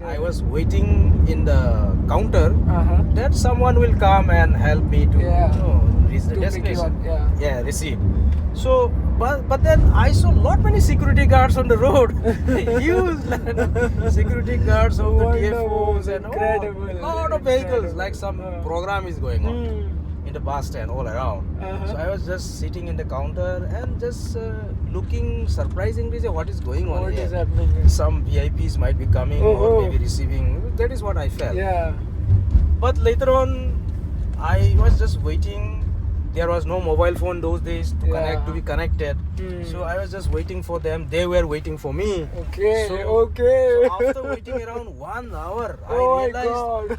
I was waiting in the counter that someone will come and help me to reach the destination. Receipt. So, but then I saw lot many security guards on the road. Huge security guards of the TFOs and lot of vehicles, like some program is going on in the bus stand all around. So I was just sitting in the counter and just looking surprisingly what is going on What here. is happening? Some VIPs might be coming or maybe receiving. That is what I felt. But later on, I was just waiting. There was no mobile phone those days to be connected. So I was just waiting for them. They were waiting for me. So after waiting around 1 hour,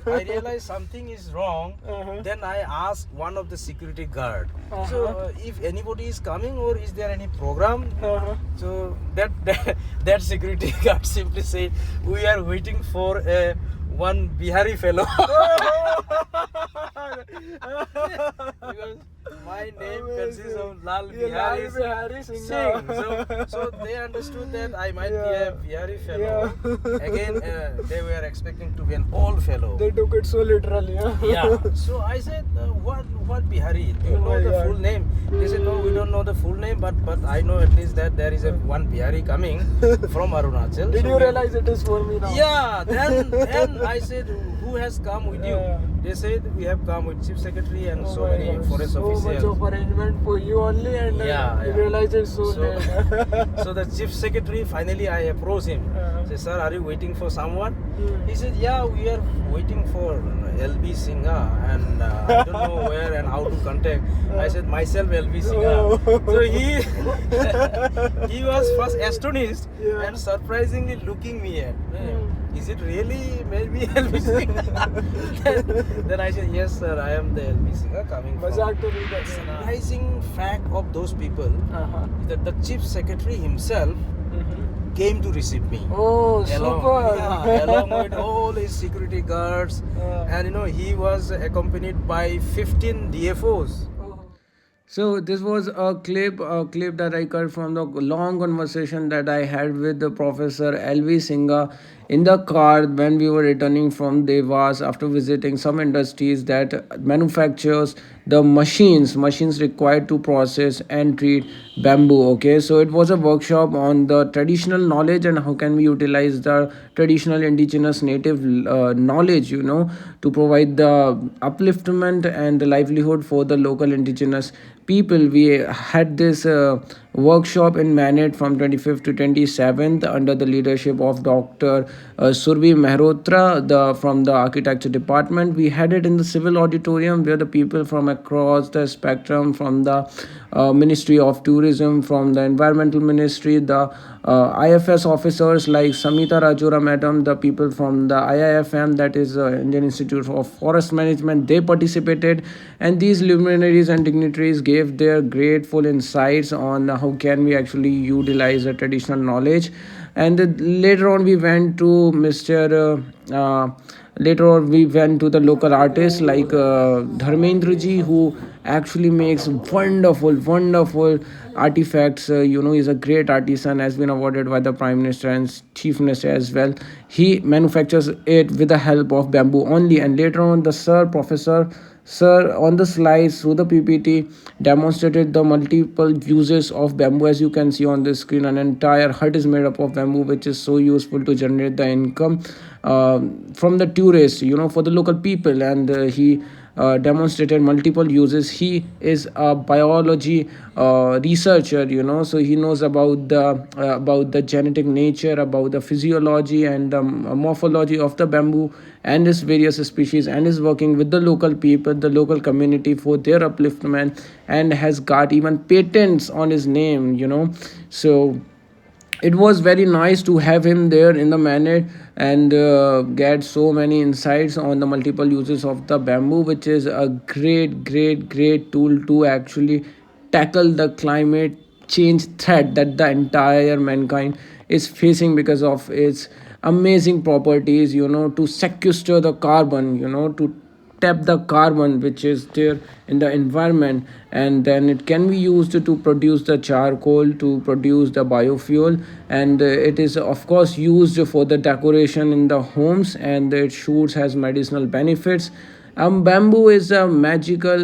I realized something is wrong. Then I asked one of the security guard. So if anybody is coming or is there any program? So that security guard simply said, we are waiting for one Bihari fellow. Because my name consists of Lal Bihari Singha. So they understood that I might be a Bihari fellow. Again, they were expecting to be an old fellow. They took it so literally. So I said, what Bihari? Do you know the full name? They said, no, we don't know the full name, but I know at least that there is one Bihari coming from Arunachal. Did you realize it is for me now? Yeah. Then I said, who has come with you? They said, we have come with Chief Secretary and so many forest officials. So much of arrangement for you only, and you realize it's so late. So the Chief Secretary, finally I approached him. Said, sir, are you waiting for someone? He said, yeah, we are waiting for LB Singha, and I don't know where and how to contact. I said, myself LB Singha. So he was first astonished and surprisingly looking me at. Is it really maybe LB Singha? Then I said, yes sir, I am the LB Singha coming from. The surprising fact of those people that the Chief Secretary himself came to receive me. Along with all his security guards, and he was accompanied by 15 DFOs. So this was a clip that I cut from the long conversation that I had with the Professor L.V. Singha in the car when we were returning from Devas after visiting some industries that manufactures the machines required to process and treat bamboo. Okay, so it was a workshop on the traditional knowledge and how can we utilize the traditional indigenous native knowledge, to provide the upliftment and the livelihood for the local indigenous people. We had this workshop in Manit from 25th to 27th under the leadership of Dr. Survi Mehrotra from the architecture department. We had it in the civil auditorium where the people from across the spectrum, from the Ministry of Tourism, from the Environmental Ministry, the IFS officers like Samita Rajura Madam, the people from the IIFM, that is Indian Institute of Forest Management, they participated, and these luminaries and dignitaries gave their grateful insights on how can we actually utilize the traditional knowledge. And later on we went to the local artists like Dharmendra ji, who actually makes wonderful artifacts. He's a great artisan, has been awarded by the Prime Minister and Chief Minister as well. He manufactures it with the help of bamboo only. And later on, the Professor Sir, on the slides through the PPT, demonstrated the multiple uses of bamboo. As you can see on the screen, an entire hut is made up of bamboo, which is so useful to generate the income from the tourists, for the local people. And he demonstrated multiple uses. He is a biology researcher, so he knows about the genetic nature, about the physiology and the morphology of the bamboo and its various species, and is working with the local people, the local community, for their upliftment, and has got even patents on his name. So it was very nice to have him there in the Manit and get so many insights on the multiple uses of the bamboo, which is a great tool to actually tackle the climate change threat that the entire mankind is facing because of its amazing properties, to sequester the carbon, to tap the carbon which is there in the environment, and then it can be used to produce the charcoal, to produce the biofuel. And it is of course used for the decoration in the homes, and it shoots has medicinal benefits. Bamboo is a magical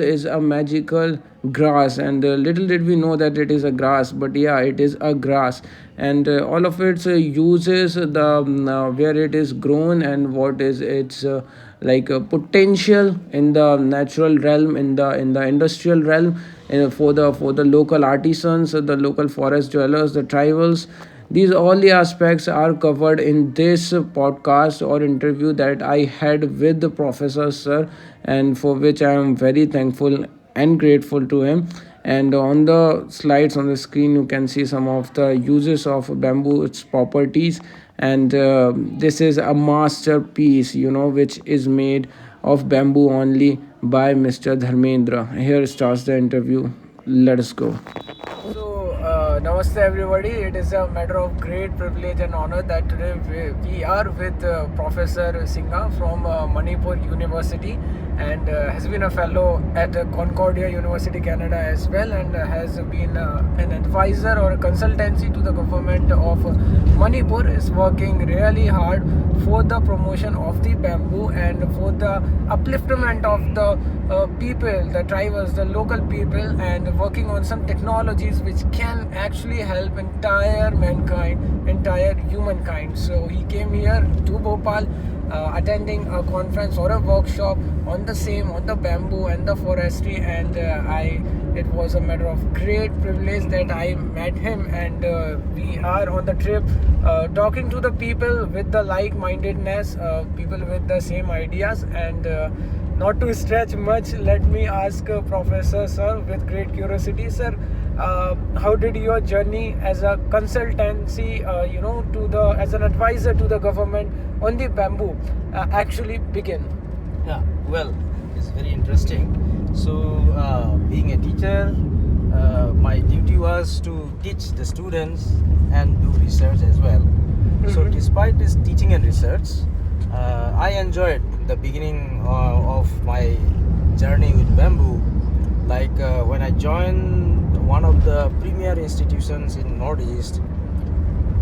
grass, and little did we know that it is a grass, but yeah, it is a grass. And all of its uses, where it is grown, and what is its potential in the natural realm, in the industrial realm, for the local artisans, the local forest dwellers, the tribals. These all the aspects are covered in this podcast or interview that I had with the professor sir, and for which I am very thankful and grateful to him. And on the slides on the screen, you can see some of the uses of bamboo, its properties. And this is a masterpiece, which is made of bamboo only by Mr. Dharmendra. Here starts the interview. Let us go. So, namaste everybody. It is a matter of great privilege and honor that today we are with Professor Singha from Manipur University, and has been a fellow at Concordia University, Canada as well, and has been an advisor or a consultancy to the government of Manipur. Is working really hard for the promotion of the bamboo and for the upliftment of the people, the tribals, the local people, and working on some technologies which can actually help entire mankind, entire humankind. So he came here to Bhopal, attending a conference or a workshop on the bamboo and the forestry, and it was a matter of great privilege that I met him, and we are on the trip talking to the people with the like-mindedness, people with the same ideas. And not to stretch much, let me ask Professor sir with great curiosity, sir, how did your journey as a consultancy, as an advisor to the government on the bamboo actually begin? Yeah, well, it's very interesting. So, being a teacher, my duty was to teach the students and do research as well. So, despite this teaching and research, I enjoyed the beginning of my journey with bamboo. Like when I joined one of the premier institutions in Northeast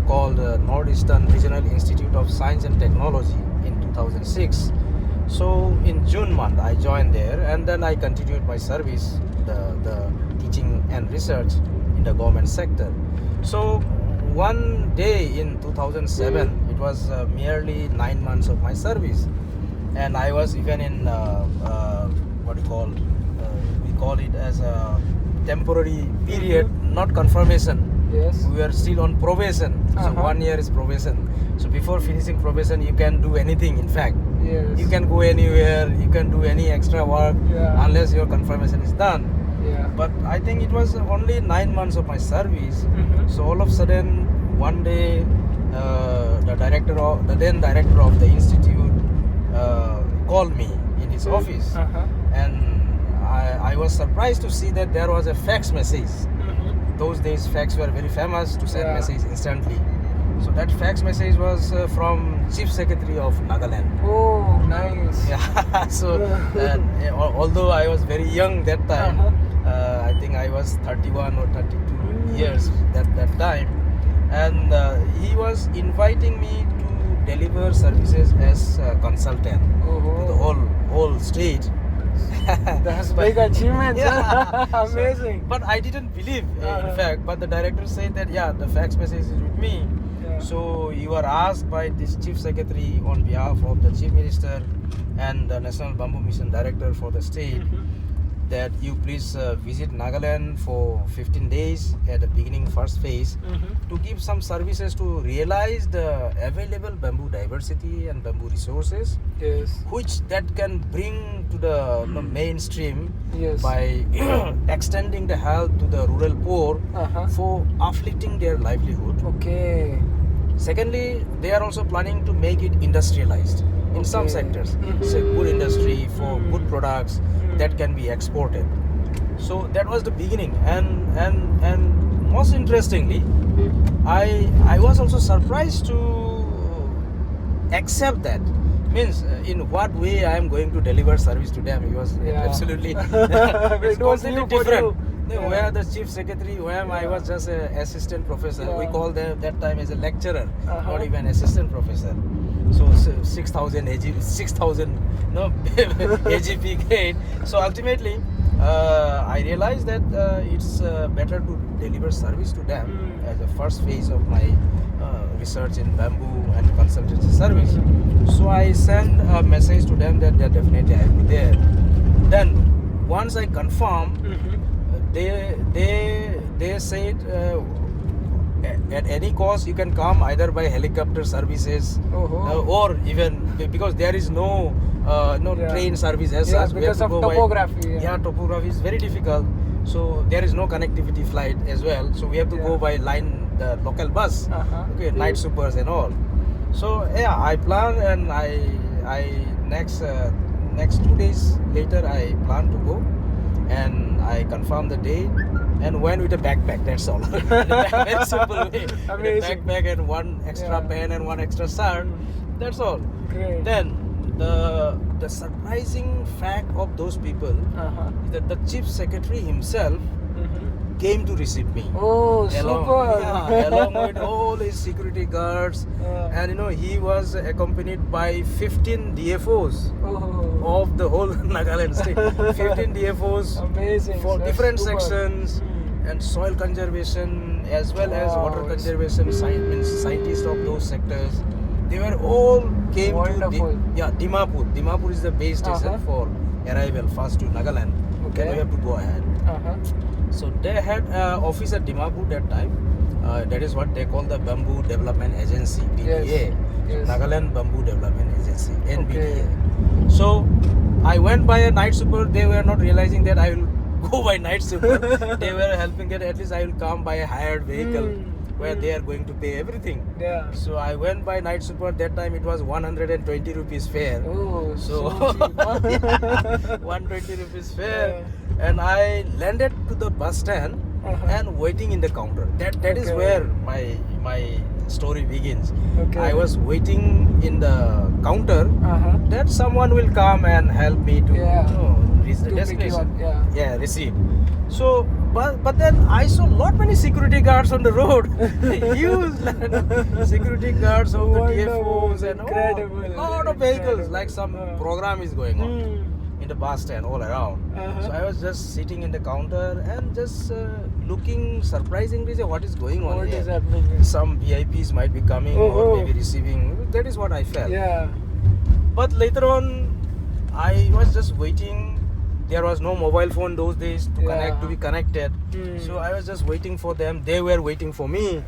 called Northeastern Regional Institute of Science and Technology in 2006. So in June month I joined there, and then I continued my service, the teaching and research in the government sector. So one day in 2007, it was merely 9 months of my service, and I was even in we call it as a temporary period, not confirmation. Yes. We were still on probation. So 1 year is probation. So before finishing probation, you can do anything. In fact, Yes. you can go anywhere, you can do any extra work, unless your confirmation is done. Yeah. But I think it was only 9 months of my service. So all of a sudden, one day, the then director of the institute called me in his office, and I was surprised to see that there was a fax message. Those days fax were very famous to send message instantly. So that fax message was from Chief Secretary of Nagaland. Oh, nice. Yeah. So although I was very young that time, I think I was 31 or 32 years that time, and he was inviting me to deliver services as a consultant to the whole state. That's big achievement. Yeah. Amazing. But I didn't believe, in fact. But the director said that the fax message is with me. So you are asked by this chief secretary on behalf of the chief minister and the National Bamboo Mission director for the state that you please visit Nagaland for 15 days at the beginning first phase to give some services to realize the available bamboo diversity and bamboo resources, which that can bring to the mainstream by extending the help to the rural poor for uplifting their livelihood. Okay. Secondly, they are also planning to make it industrialized in some sectors. It's a good industry for good products that can be exported. So that was the beginning, and most interestingly, I was also surprised to accept that Means in what way I am going to deliver service to them. It was absolutely it's completely different. Where the chief secretary, where I was just an assistant professor. We call them that time as a lecturer, not even assistant professor. So 6,000 AGP grade. So ultimately, I realized that it's better to deliver service to them as a first phase of my research in bamboo and consultancy service. So I sent a message to them that definitely I will be there. Then once I confirmed, they said at any cost you can come either by helicopter services or even because there is no train service as such. Because of topography. Topography is very difficult. So there is no connectivity flight as well. So we have to go by line, the local bus, night supers and all. So I plan, and I next 2 days later I plan to go, and I confirm the date and went with a backpack. That's all. Very simple way. With a backpack and one extra pen and one extra shirt. That's all. Great. Then the surprising fact of those people is that the chief secretary himself came to receive me. Oh, super! Along with all his security guards, and he was accompanied by 15 DFOs of the whole Nagaland state. 15 DFOs Amazing. for That's different super. sections, and soil conservation as well as water conservation scientists of those sectors. They were all came Wonderful. to Dimapur. Dimapur is the base station for arrival first to Nagaland. Then we have to go ahead. So they had office at Dimapur that time. That is what they call the Bamboo Development Agency, BDA. Yes. Nagaland Bamboo Development Agency, NBDA. So I went by a night super. They were not realizing that I will go by night super. They were helping that at least I will come by a hired vehicle where they are going to pay everything. So I went by night super. That time it was 120 rupees fare. Oh, so 120 rupees fare. And I landed to the bus stand and waiting in the counter. That is where my story begins. I was waiting in the counter that someone will come and help me to reach the destination. Receive. So, but then I saw lot many security guards on the road. Huge security guards of the DFOs and lot of vehicles, like some program is going on in the bus stand all around. So I was just sitting in the counter and just looking surprisingly what is going on What here. is happening? Some VIPs might be coming or maybe receiving. That is what I felt. But later on, I was just waiting. There was no mobile phone those days to be connected. So I was just waiting for them. They were waiting for me.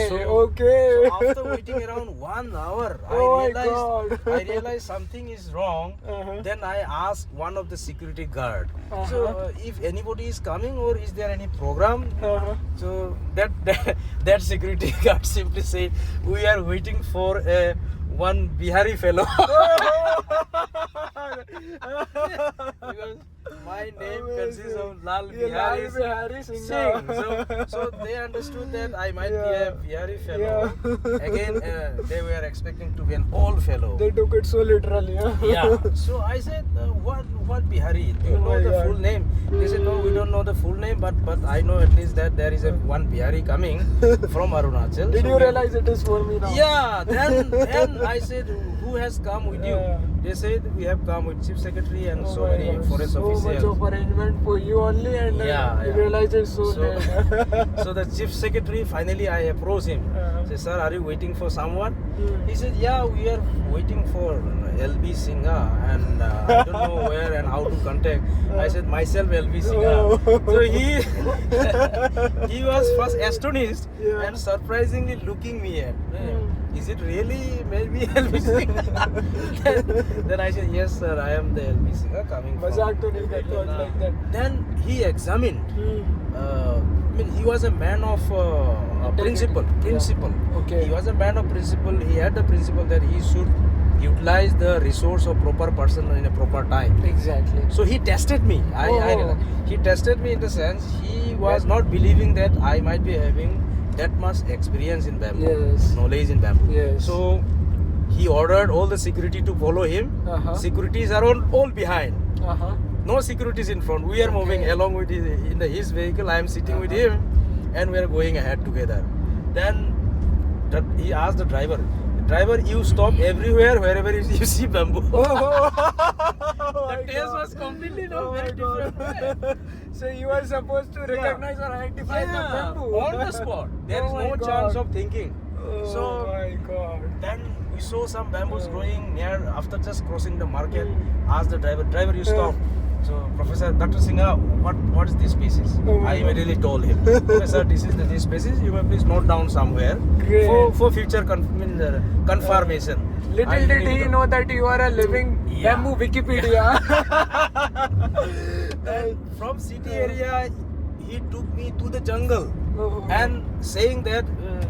So after waiting around 1 hour, I realized something is wrong. Then I asked one of the security guard. So if anybody is coming or is there any program? So that security guard simply said, we are waiting for one Bihari fellow. Because my name consists of Lal Bihari Singha. So they understood that I might be a Bihari fellow. Again, they were expecting to be an old fellow. They took it so literally. So I said, what Bihari? Do you know the full name? They said, no, we don't know the full name, but I know at least that there is one Bihari coming from Arunachal. Did you realize it is for me now? Then I said, who has come with you? They said, we have come with Chief Secretary and so many forest officials. So much of arrangement for you only, and you realize it's so late. So the Chief Secretary, finally I approached him. Said, sir, are you waiting for someone? He said, yeah, we are waiting for LB Singha, and I don't know where and how to contact. I said, myself LB Singha. So he was first astonished and surprisingly looking me at. Is it really maybe LB Singha? Then I said, yes sir, I am the LB Singha coming from. Like that. Then he examined. He was a man of principle. He was a man of principle. He had the principle that he should utilize the resource of proper person in a proper time. Exactly. So he tested me. He tested me in the sense he was not believing that I might be having that much experience in bamboo, knowledge in bamboo. So he ordered all the security to follow him. Securities are all behind. No securities in front. We are moving along with his vehicle. I am sitting with him, and we are going ahead together. Then he asked the driver, you stop everywhere wherever you see bamboo. The taste was completely very different. So you are supposed to recognize or identify the bamboo on the spot. There is no chance of thinking. So my God. Then we saw some bamboos growing near after just crossing the market. Asked the driver, you stop. So Professor Dr. Singha, what is this species? I immediately told him, Professor, this is this species. You may please note down somewhere for future confirmation. Little did he know that you are a living bamboo Wikipedia. From city area, he took me to the jungle and saying that,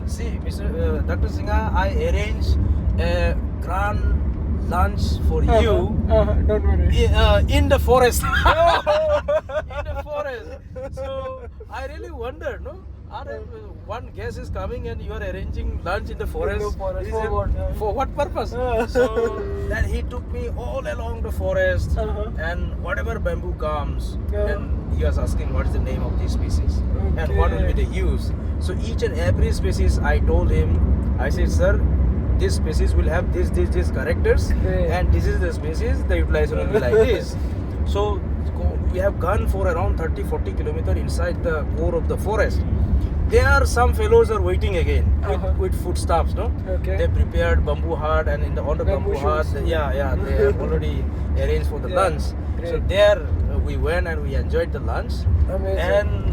see, Mr. Dr. Singha, I arranged a grand lunch for you. Don't worry. In the forest. In the forest. So I really wondered, no? One guest is coming and you are arranging lunch in the forest. For what purpose? So then he took me all along the forest and whatever bamboo comes, and he was asking what is the name of this species and what will be the use. So each and every species I told him, I said, sir, this species will have these characters, and this is the species, the utilization will be like this. So we have gone for around 30-40 kilometers inside the core of the forest. There are some fellows are waiting again with foodstuffs, no? They prepared bamboo hut, and on the bamboo hut, they have already arranged for the lunch. So there we went and we enjoyed the lunch. Amazing. And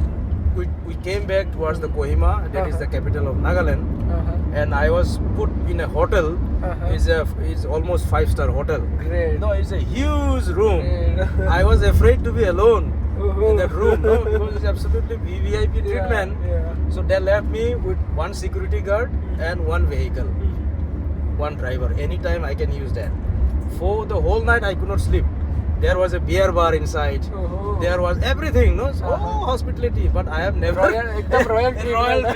we came back towards the Kohima, that is the capital of Nagaland. And I was put in a hotel. It's almost 5-star hotel. Great. No, it's a huge room. I was afraid to be alone in that room, no, because it's absolutely VVIP treatment. So they left me with one security guard and one vehicle, one driver. Anytime I can use that. For the whole night I could not sleep. There was a beer bar inside. There was everything, no? Hospitality. But I have never. Royal treatment.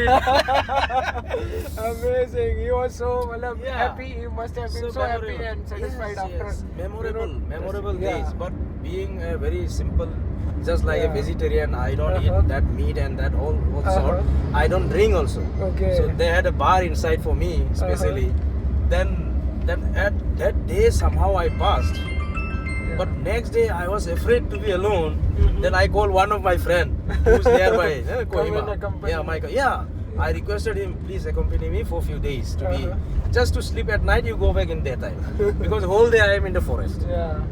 Amazing. He was so happy. He must have been so happy and satisfied after. Memorable days. But being a very simple, just like a vegetarian, I don't eat that meat and that all sort. I don't drink also. So they had a bar inside for me, especially. Then that day somehow I passed. But next day I was afraid to be alone. Then I called one of my friends who's nearby, Kohima. I requested him, please accompany me for a few days to be just to sleep at night. You go back in daytime because whole day I am in the forest.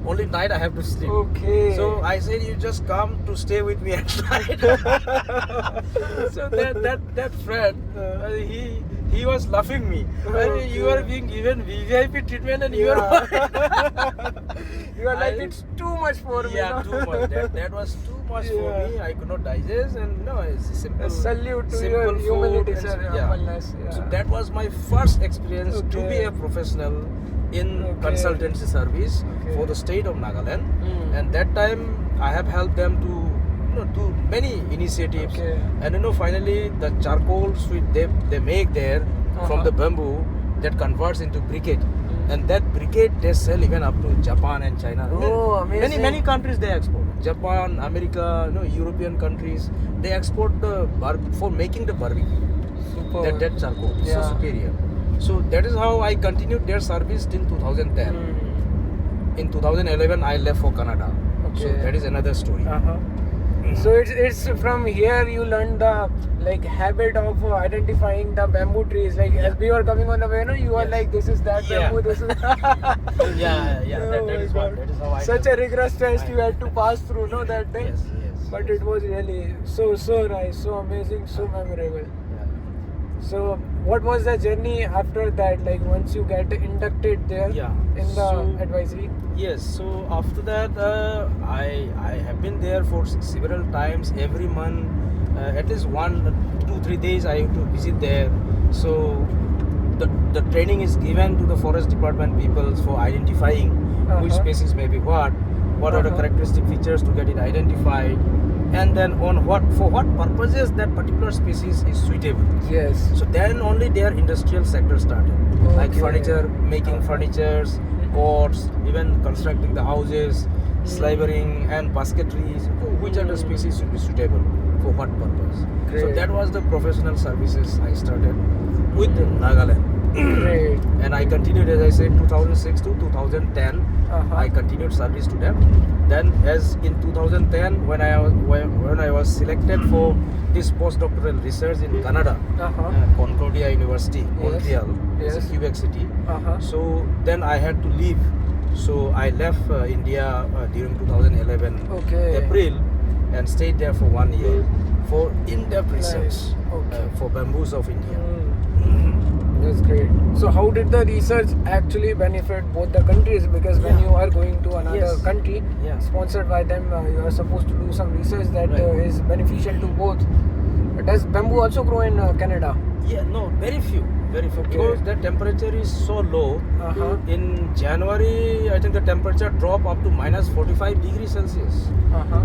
Only night I have to sleep. So I said, you just come to stay with me at night. So that friend, he was laughing me. You are being given VVIP treatment and you are you are like, it's too much for me. Yeah, too much. That was too much for me. I could not digest, and no, it's a simple. A salute to your humility, sir. So that was my first experience to be a professional in consultancy service for the state of Nagaland. And that time I have helped them to do many initiatives. And finally the charcoal sweet they make there from the bamboo that converts into briquette. And that briquette they sell even up to Japan and China. Amazing. Many countries they export. Japan, America, European countries, they export the for making the barbecue. That charcoal, so superior. So that is how I continued their service till 2010. In 2011 I left for Canada. So that is another story. So it's from here you learned the habit of identifying the bamboo trees. As we were coming on the way, you are like, this is that bamboo, this is. That is how I. Such a rigorous test you had to pass through, that day. Yes. But it was really so nice, so amazing, so memorable. So what was the journey after that? Once you get inducted there in the advisory? Yes. So after that, I have been there for several times. Every month, at least 1, 2, 3 days I have to visit there. So the training is given to the forest department people for identifying which species may be what are the characteristic features to get it identified. and then for what purposes that particular species is suitable. Yes. So then only their industrial sector started, like furniture, making furnitures, courts, even constructing the houses, slavering and basketry. So which other species should be suitable for what purpose? Great. So that was the professional services I started with Nagaland. Great. And I continued, as I said, 2006 to 2010. I continued service to them. Then, as in 2010, when I was selected for this postdoctoral research in Canada, Concordia University, Montreal, it's a Quebec city. So then I had to leave. So I left India during 2011 April and stayed there for 1 year for in-depth research for bamboos of India. That's great. So how did the research actually benefit both the countries? Because when you are going to another country, sponsored by them, you are supposed to do some research that is beneficial to both. Does bamboo also grow in Canada? Yeah, no, very few. Because the temperature is so low. In January, I think the temperature dropped up to minus 45 degrees Celsius.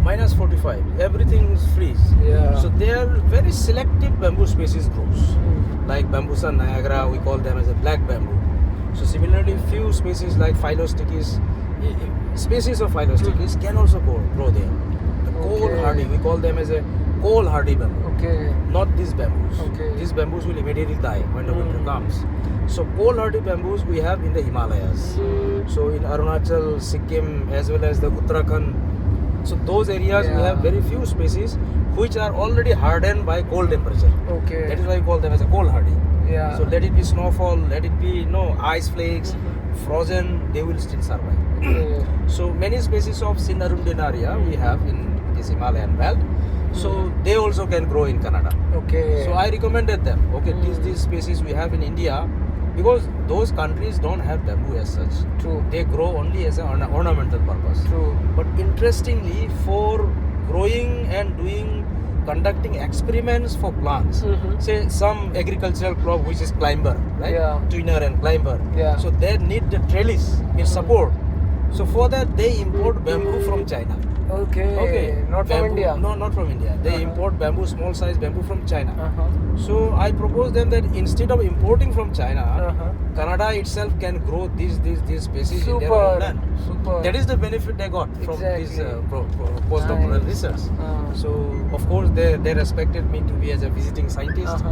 Minus 45. Everything is freeze. So there very selective bamboo species grows. Like Bambusa niagara, we call them as a black bamboo. So similarly, few species like Phylostichis, species of Phylostichis can also grow there. The coal hardy, we call them as a coal hardy bamboo. Not these bamboos. These bamboos will immediately die when the winter comes. So coal hardy bamboos we have in the Himalayas. So in Arunachal, Sikkim, as well as the Uttarakhand. So those areas we have very few species which are already hardened by cold temperature. That is why we call them as a coal hardy. So let it be snowfall, let it be ice flakes, frozen, they will still survive. So many species of Sinarundinaria we have in this Himalayan belt. So they also can grow in Canada. So I recommended them. These species we have in India, because those countries don't have bamboo as such. They grow only as an ornamental purpose. But interestingly, for growing and conducting experiments for plants, say some agricultural crop which is climber, right? Twinner and climber. So they need the trellis, need support. So for that they import bamboo from China. Not bamboo, from India? No, not from India. They import bamboo, small size bamboo from China. So I proposed them that instead of importing from China, Canada itself can grow these species in their own land. That is the benefit they got from this postdoctoral research. So of course they respected me to be as a visiting scientist.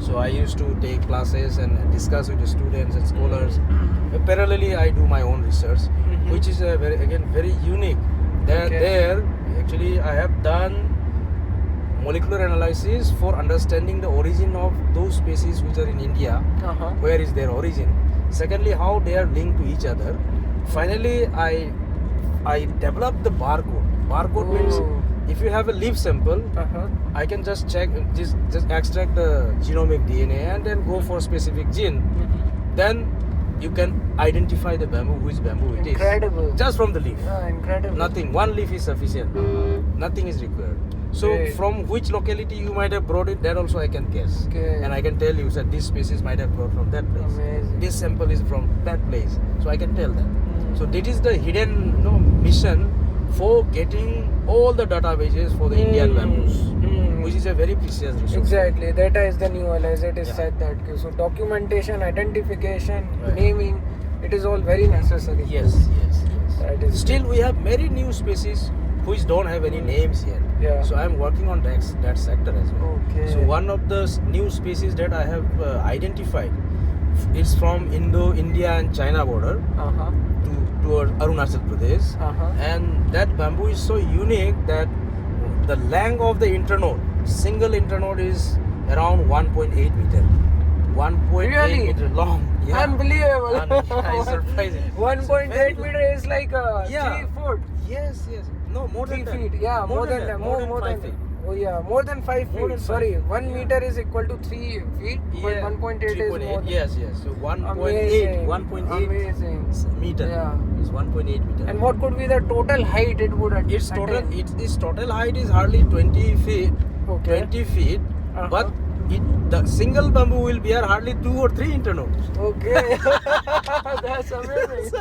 So I used to take classes and discuss with the students and scholars. Parallelly I do my own research, which is very unique. There actually I have done molecular analysis for understanding the origin of those species which are in India. Where is their origin? Secondly, how they are linked to each other. Finally, I developed the barcode. Barcode means if you have a leaf sample, I can just check, just extract the genomic DNA and then go for a specific gene. Then you can identify the bamboo, which bamboo it is. Just from the leaf. Incredible. Nothing. One leaf is sufficient. Nothing is required. So from which locality you might have brought it, that also I can guess. And I can tell you that this species might have brought from that place. This sample is from that place. So I can tell that. So that is the hidden mission for getting all the databases for the Indian bamboos, which is a very precious resource. Exactly, that is the new as it is said that. So documentation, identification, naming, it is all very necessary. Yes. That is Still, we have many new species which don't have any names yet. So I am working on that sector as well. So one of the new species that I have identified is from India and China border to Arunachal Pradesh, and that bamboo is so unique that the length of the internode, single internode, is around 1.8 meter. 1.8 meter long. Unbelievable. It's surprising. 1.8 meter is like 3 foot. Yes. No, more than 3 feet. That. More than 5 feet. Oh yeah, more than 5 feet. More than 5 Sorry, feet. 1 meter is equal to 3 feet, but 1.8 is more than... Yes. So 1.8 meter. Is 1.8 meter. And what could be the total height it would attain? Its total height is hardly 20 feet. 20 feet, but the single bamboo will bear hardly 2 or 3 internodes. Okay. That's amazing.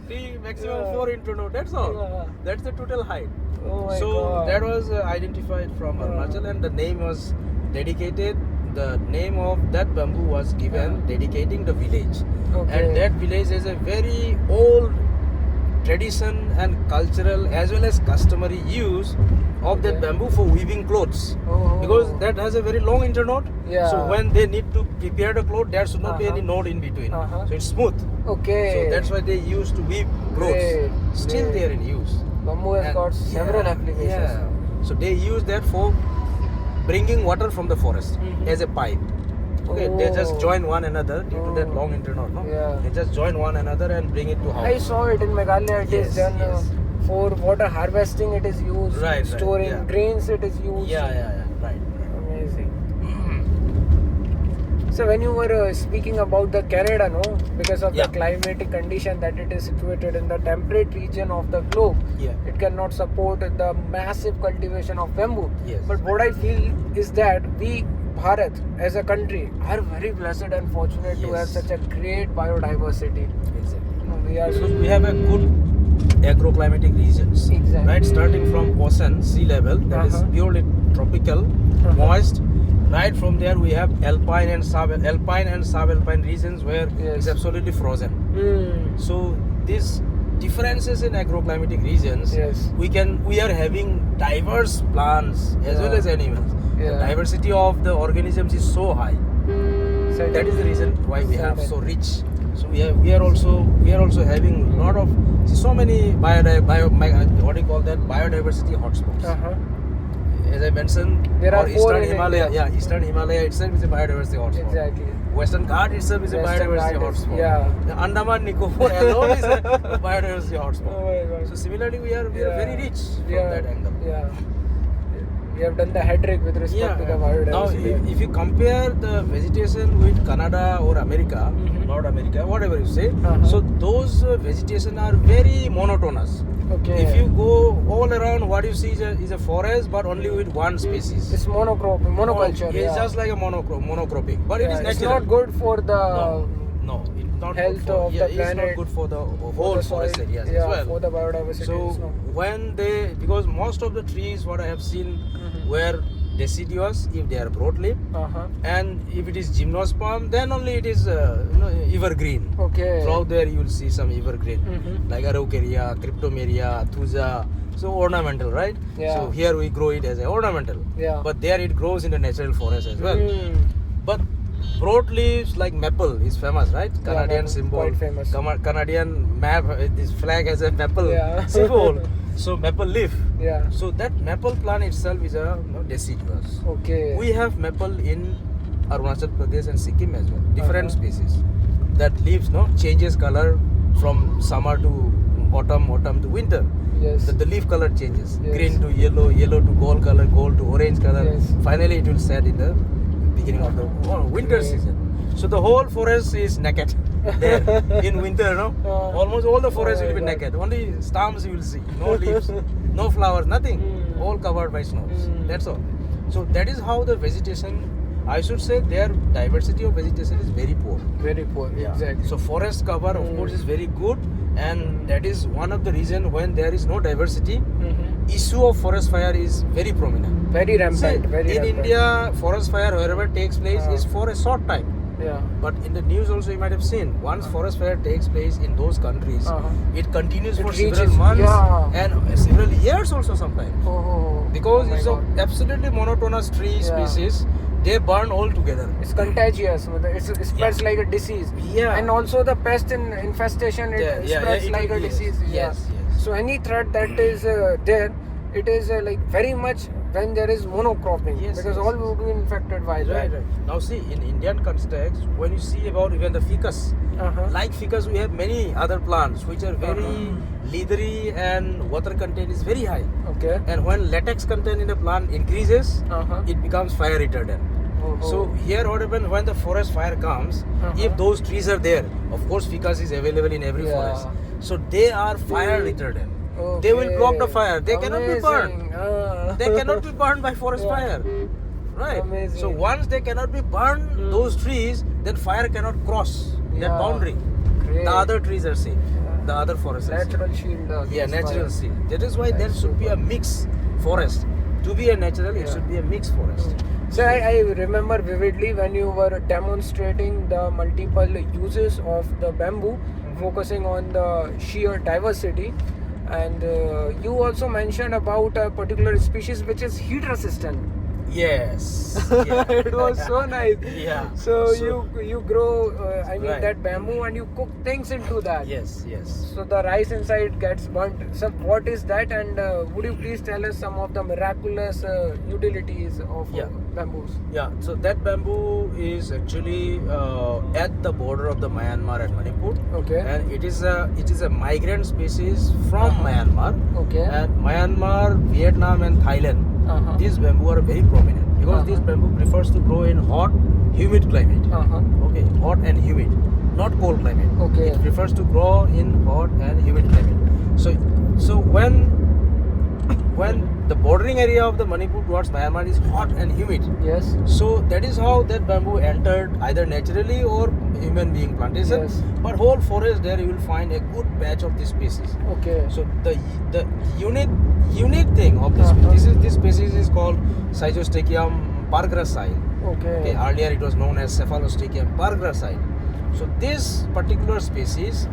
3 maximum 4 internode. That's all. Yeah. That's the total height. Oh my So God. that was identified from Arunachal, and the name was dedicated. The name of that bamboo was given dedicating the village. Okay. And that village has a very old tradition and cultural as well as customary use of that bamboo for weaving clothes. Oh. Because that has a very long internode. Yeah. So when they need to prepare the cloth, there should not be any node in between. So it's smooth. Okay. So that's why they used to weave clothes. Great, Still great. they are in use. Bamboo has And got several applications. Yeah. So they use that for bringing water from the forest as a pipe. Okay, they just Oh. join one another due to that long internode. No? Yeah. They just join one another and bring it to house. I saw it in Meghalaya. It is Yes, done yes. for water harvesting. It is used. Right, Storing yeah. grains. It is used. Yeah, right. Amazing. So when you were speaking about the Canada, no, because of the climatic condition that it is situated in the temperate region of the globe, it cannot support the massive cultivation of bamboo. Yes. But what I feel is that we, Bharat, as a country, are very blessed and fortunate to have such a great biodiversity. Exactly. We are Because we have a good agroclimatic regions. Exactly. Right, starting from ocean, sea level, that is purely tropical, moist. Right from there we have alpine and subalpine regions where it's absolutely frozen. So these differences in agroclimatic regions, we are having diverse plants as well as animals. The diversity of the organisms is so high. So that is the reason why we have so rich. So we are also having a lot of so many biodiversity hotspots. As I mentioned, there are Eastern Himalaya. Yeah, Eastern Himalaya itself is a biodiversity hotspot. Exactly. Western Ghat itself is a biodiversity hotspot. The Andaman Nicobar alone is a biodiversity hotspot. Oh my God. So similarly, we are very rich from that angle. Yeah. We have done the hat trick with respect to the biodiversity. Now, if you compare the vegetation with Canada or America, North America, whatever you say, so those vegetation are very monotonous. Okay. If you go all around, what you see is a forest, but only with one species. It's monoculture. It's just like a monocropping, but it is natural. It's not good for the no, it's not health good for, of the planet. It's not good for the whole forest areas as well. For the biodiversity. So because most of the trees, what I have seen, were deciduous if they are broadleaf, and if it is gymnosperm, then only it is evergreen. Okay. Throughout there you will see some evergreen, like Araucaria, Cryptomeria, Thuja. So ornamental, right? Yeah. So here we grow it as a ornamental. Yeah. But there it grows in the natural forest as well. But broadleaves like maple is famous, right? Canadian symbol. Quite famous. Canadian map. This flag has a maple symbol. So maple leaf. Yeah. So that maple plant itself is a deciduous. Okay. We have maple in Arunachal Pradesh and Sikkim as well. Different species. That leaves changes color from summer to autumn to winter. Yes. The leaf color changes. Green to yellow, yellow to gold color, gold to orange color. Yes. Finally it will set in the beginning of the winter season. So the whole forest is naked there in winter, almost all the forest will be naked. Only stumps you will see, no leaves, no flowers, nothing, all covered by snows. That's all. So that is how the vegetation, I should say, their diversity of vegetation is very poor. Very poor, exactly. So forest cover of course is very good, and that is one of the reason when there is no diversity, issue of forest fire is very prominent. Very rampant. In India, forest fire wherever takes place is for a short time. Yeah. But in the news also you might have seen, once forest fire takes place in those countries, it continues for several months and several years also sometimes. Because it's an absolutely monotonous tree species, they burn all together. It's contagious. It spreads like a disease. Yeah. And also the pest infestation, it spreads like a disease. Yes. So any threat that is there, it is like very much when there is monocropping, because all would be infected by that. Right. Now see, in Indian context, when you see about even the ficus, like ficus we have many other plants which are very leathery and water content is very high. Okay. And when latex content in the plant increases, it becomes fire retardant. So here what happens when the forest fire comes, if those trees are there, of course ficus is available in every forest. So they are fire retardant. They will block the fire. They cannot be burned. They cannot be burned by forest fire. right? Amazing. So once they cannot be burned, those trees, then fire cannot cross that boundary. Great. The other trees are safe. The other forests are safe. Natural shield. Natural shield. That is why there should be a mixed forest. To be a natural, it should be a mixed forest. So I remember vividly when you were demonstrating the multiple uses of the bamboo, focusing on the sheer diversity, and you also mentioned about a particular species which is heat resistant. Yes. It was so nice. Yeah. So you grow that bamboo and you cook things into that. Yes. So the rice inside gets burnt. So what is that, and would you please tell us some of the miraculous utilities of bamboos? Yeah, so that bamboo is actually at the border of the Myanmar and Manipur. Okay. And it is a migrant species from Myanmar. Okay. And Myanmar, Vietnam and Thailand, these bamboo are very prominent because this bamboo prefers to grow in hot, humid climate. Okay, hot and humid, not cold climate. Okay. It prefers to grow in hot and humid climate. So when the bordering area of the Manipur towards Myanmar is hot and humid. Yes. So that is how that bamboo entered either naturally or human being plantation. Yes. But whole forest there you will find a good batch of this species. Okay. So the unique thing of this this species is called Schizostachyium pargracile. Okay. Earlier it was known as Cephalostachyium pargracile. So this particular species,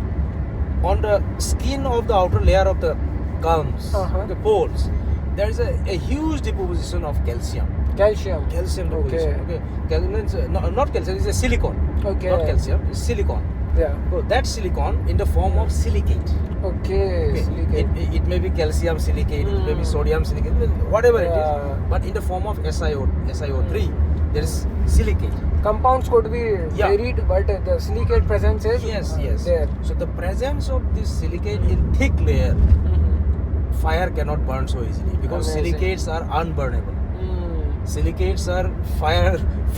on the skin of the outer layer of the gums, the poles, there is a huge deposition of calcium. Calcium Deposition. Okay. Calcium, not calcium, it's a silicon. Okay. Not calcium, it's silicon. Yeah. So that silicon in the form of silicate. Okay. Silicate. It may be calcium silicate, it may be sodium silicate, whatever it is. But in the form of SiO3, there is silicate. Compounds could be varied, but the silicate presence is there. So the presence of this silicate in thick layer, fire cannot burn so easily because silicates are unburnable. Silicates are fireproof.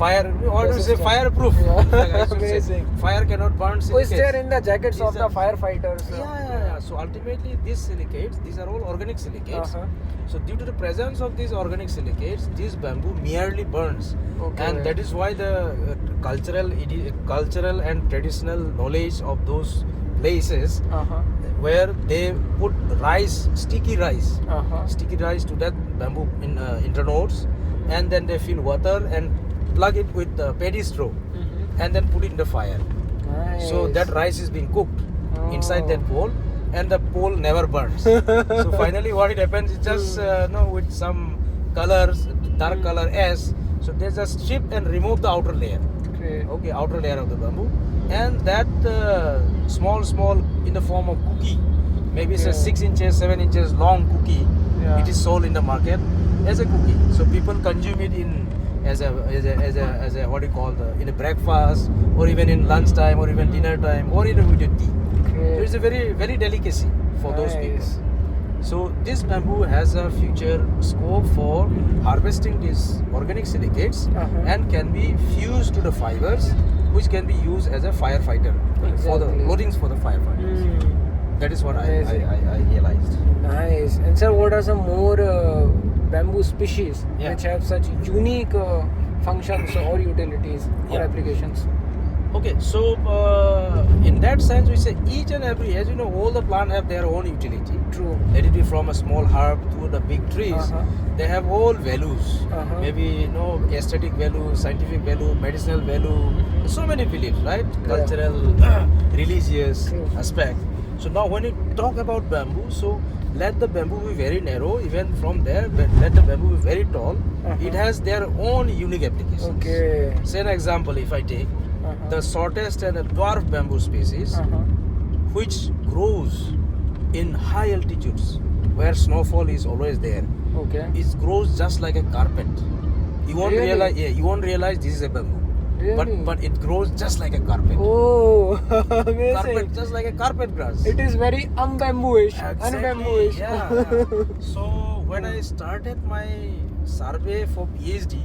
Amazing. Fire cannot burn silicates. So it's there in the jackets of the firefighters. Yeah. So ultimately these silicates, these are all organic silicates. So due to the presence of these organic silicates, this bamboo merely burns. And that is why the cultural and traditional knowledge of those places where they put sticky rice to that bamboo in internodes, and then they fill water and plug it with the paddy straw and then put it in the fire. Nice. So that rice is being cooked inside that pole, and the pole never burns. So finally what it happens is just with some colors, dark color ash, so they just strip and remove the outer layer. Okay, outer layer of the bamboo, and that small in the form of cookie, maybe it's a 6 inches 7 inches long cookie. It is sold in the market as a cookie, so people consume it in as a what do you call in a breakfast, or even in lunchtime, or even dinner time, or even with your tea. It is a very delicacy for those people. So this bamboo has a future scope for harvesting these organic silicates and can be fused to the fibers, which can be used as a firefighter for the clothing for the firefighters. That is what I realized. Nice. And sir, what are some more bamboo species which have such unique functions or utilities or applications? Okay, so in that sense, we say each and every, as you know, all the plants have their own utility. True. Let it be from a small herb to the big trees. They have all values. Maybe aesthetic value, scientific value, medicinal value. So many beliefs, right? Cultural, religious aspect. So now when you talk about bamboo, so let the bamboo be very narrow, even from there, but let the bamboo be very tall. It has their own unique applications. Okay. Say an example, if I take the shortest and a dwarf bamboo species, which grows in high altitudes where snowfall is always there. Okay. It grows just like a carpet. You won't realize. You won't realize this is a bamboo. Really? But it grows just like a carpet. Oh, amazing! Carpet, just like a carpet grass. It is very unbambooish. Exactly. Unbambooish. Yeah. So when I started my survey for PhD,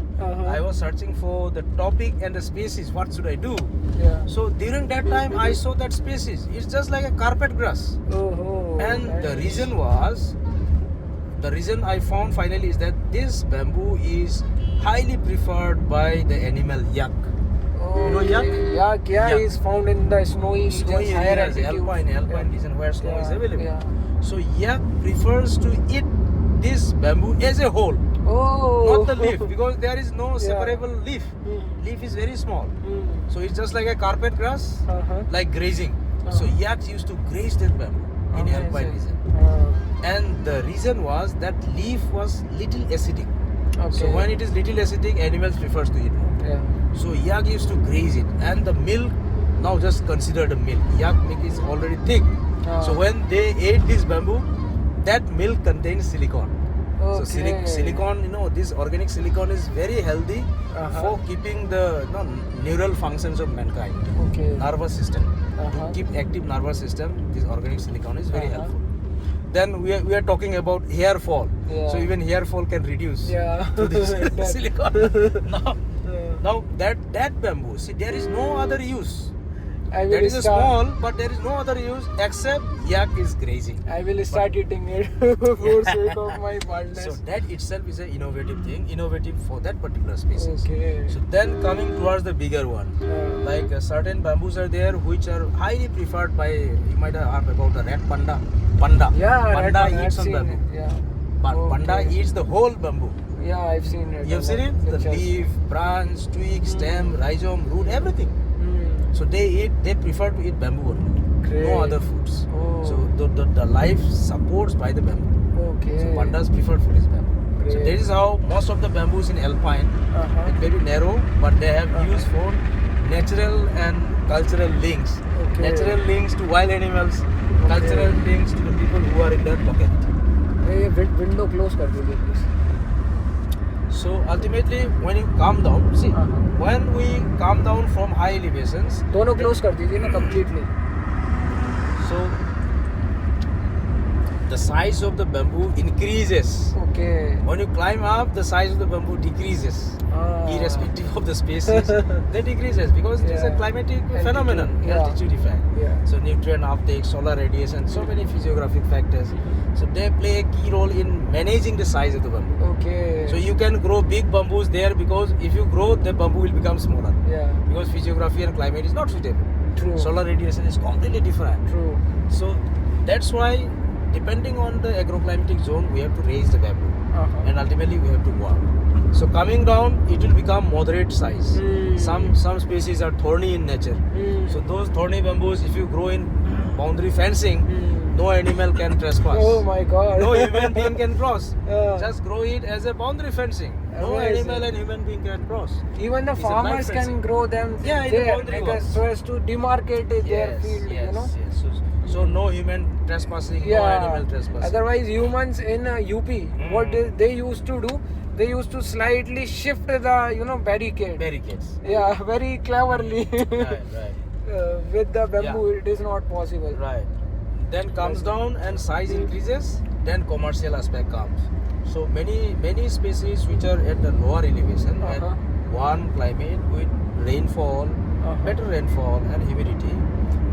I was searching for the topic and the species. What should I do? Yeah. So during that time, I saw that species. It's just like a carpet grass. Oh, And nice. the reason was the reason I found finally is that this bamboo is highly preferred by the animal yak. Oh, you know yak? Yak is found in the snowy regions, higher areas, altitude. alpine region where snow is available. Yeah. So yak prefers to eat this bamboo as a whole, Oh. not the leaf, because there is no separable leaf. Leaf is very small, so it's just like a carpet grass, like grazing. So yaks used to graze that bamboo in alpine region, and the reason was that leaf was little acidic. So when it is little acidic, animals prefers to eat more. So yak used to graze it, and the milk, now just consider the milk. Yak milk is already thick. So when they ate this bamboo, that milk contains silicon. So silicon, this organic silicon is very healthy for keeping the neural functions of mankind, nervous system. To keep active nervous system, this organic silicon is very helpful. Then we are talking about hair fall. So even hair fall can reduce to this silicon. Now that bamboo, see, there is no other use. That is small, but there is no other use except yak is grazing. I will start eating it for sake of my baldness. So that itself is an innovative thing, innovative for that particular species. Okay. So then coming towards the bigger one, like certain bamboos are there which are highly preferred by, you might have heard about the red panda. Panda eats on bamboo. Panda eats the whole bamboo. Yeah, I've seen it. You've seen it? The leaf, branch, twig, stem, rhizome, root, everything. So they prefer to eat bamboo only, no other foods. So the life supports by the bamboo. So pandas preferred food is bamboo. So this is how most of the bamboos in alpine, it may be narrow, but they have used for natural and cultural links. Natural links to wild animals, cultural links to the people who are in that pocket. Window close kar dijiye please. So ultimately, when you come down, see, when we come down from high elevations, दोनों close कर दीजिए ना completely. So the size of the bamboo increases. When you climb up, the size of the bamboo decreases, irrespective of the species. They decreases because it is a climatic phenomenon, altitude effect. So nutrient uptake, solar radiation, so many physiographic factors. So they play a key role in managing the size of the bamboo. So you can grow big bamboos there because if you grow, the bamboo will become smaller. Because physiography and climate is not suitable. Solar radiation is completely different. So that's why, depending on the agroclimatic zone, we have to raise the bamboo, and ultimately we have to walk. So coming down, it will become moderate size. Some species are thorny in nature. So those thorny bamboos, if you grow in boundary fencing, no animal can trespass. Oh my God! No human being can cross. Just grow it as a boundary fencing. No animal and human being can cross. Even the farmers can grow them there, so as to demarcate their field. So no human trespassing, no animal trespassing. Otherwise, humans in UP, what they used to do, they used to slightly shift the barricades. Yeah, very cleverly. Right. With the bamboo, it is not possible. Right. Then comes down and size increases. Then commercial aspect comes. So many species which are at the lower elevation and warm climate with rainfall, better rainfall and humidity,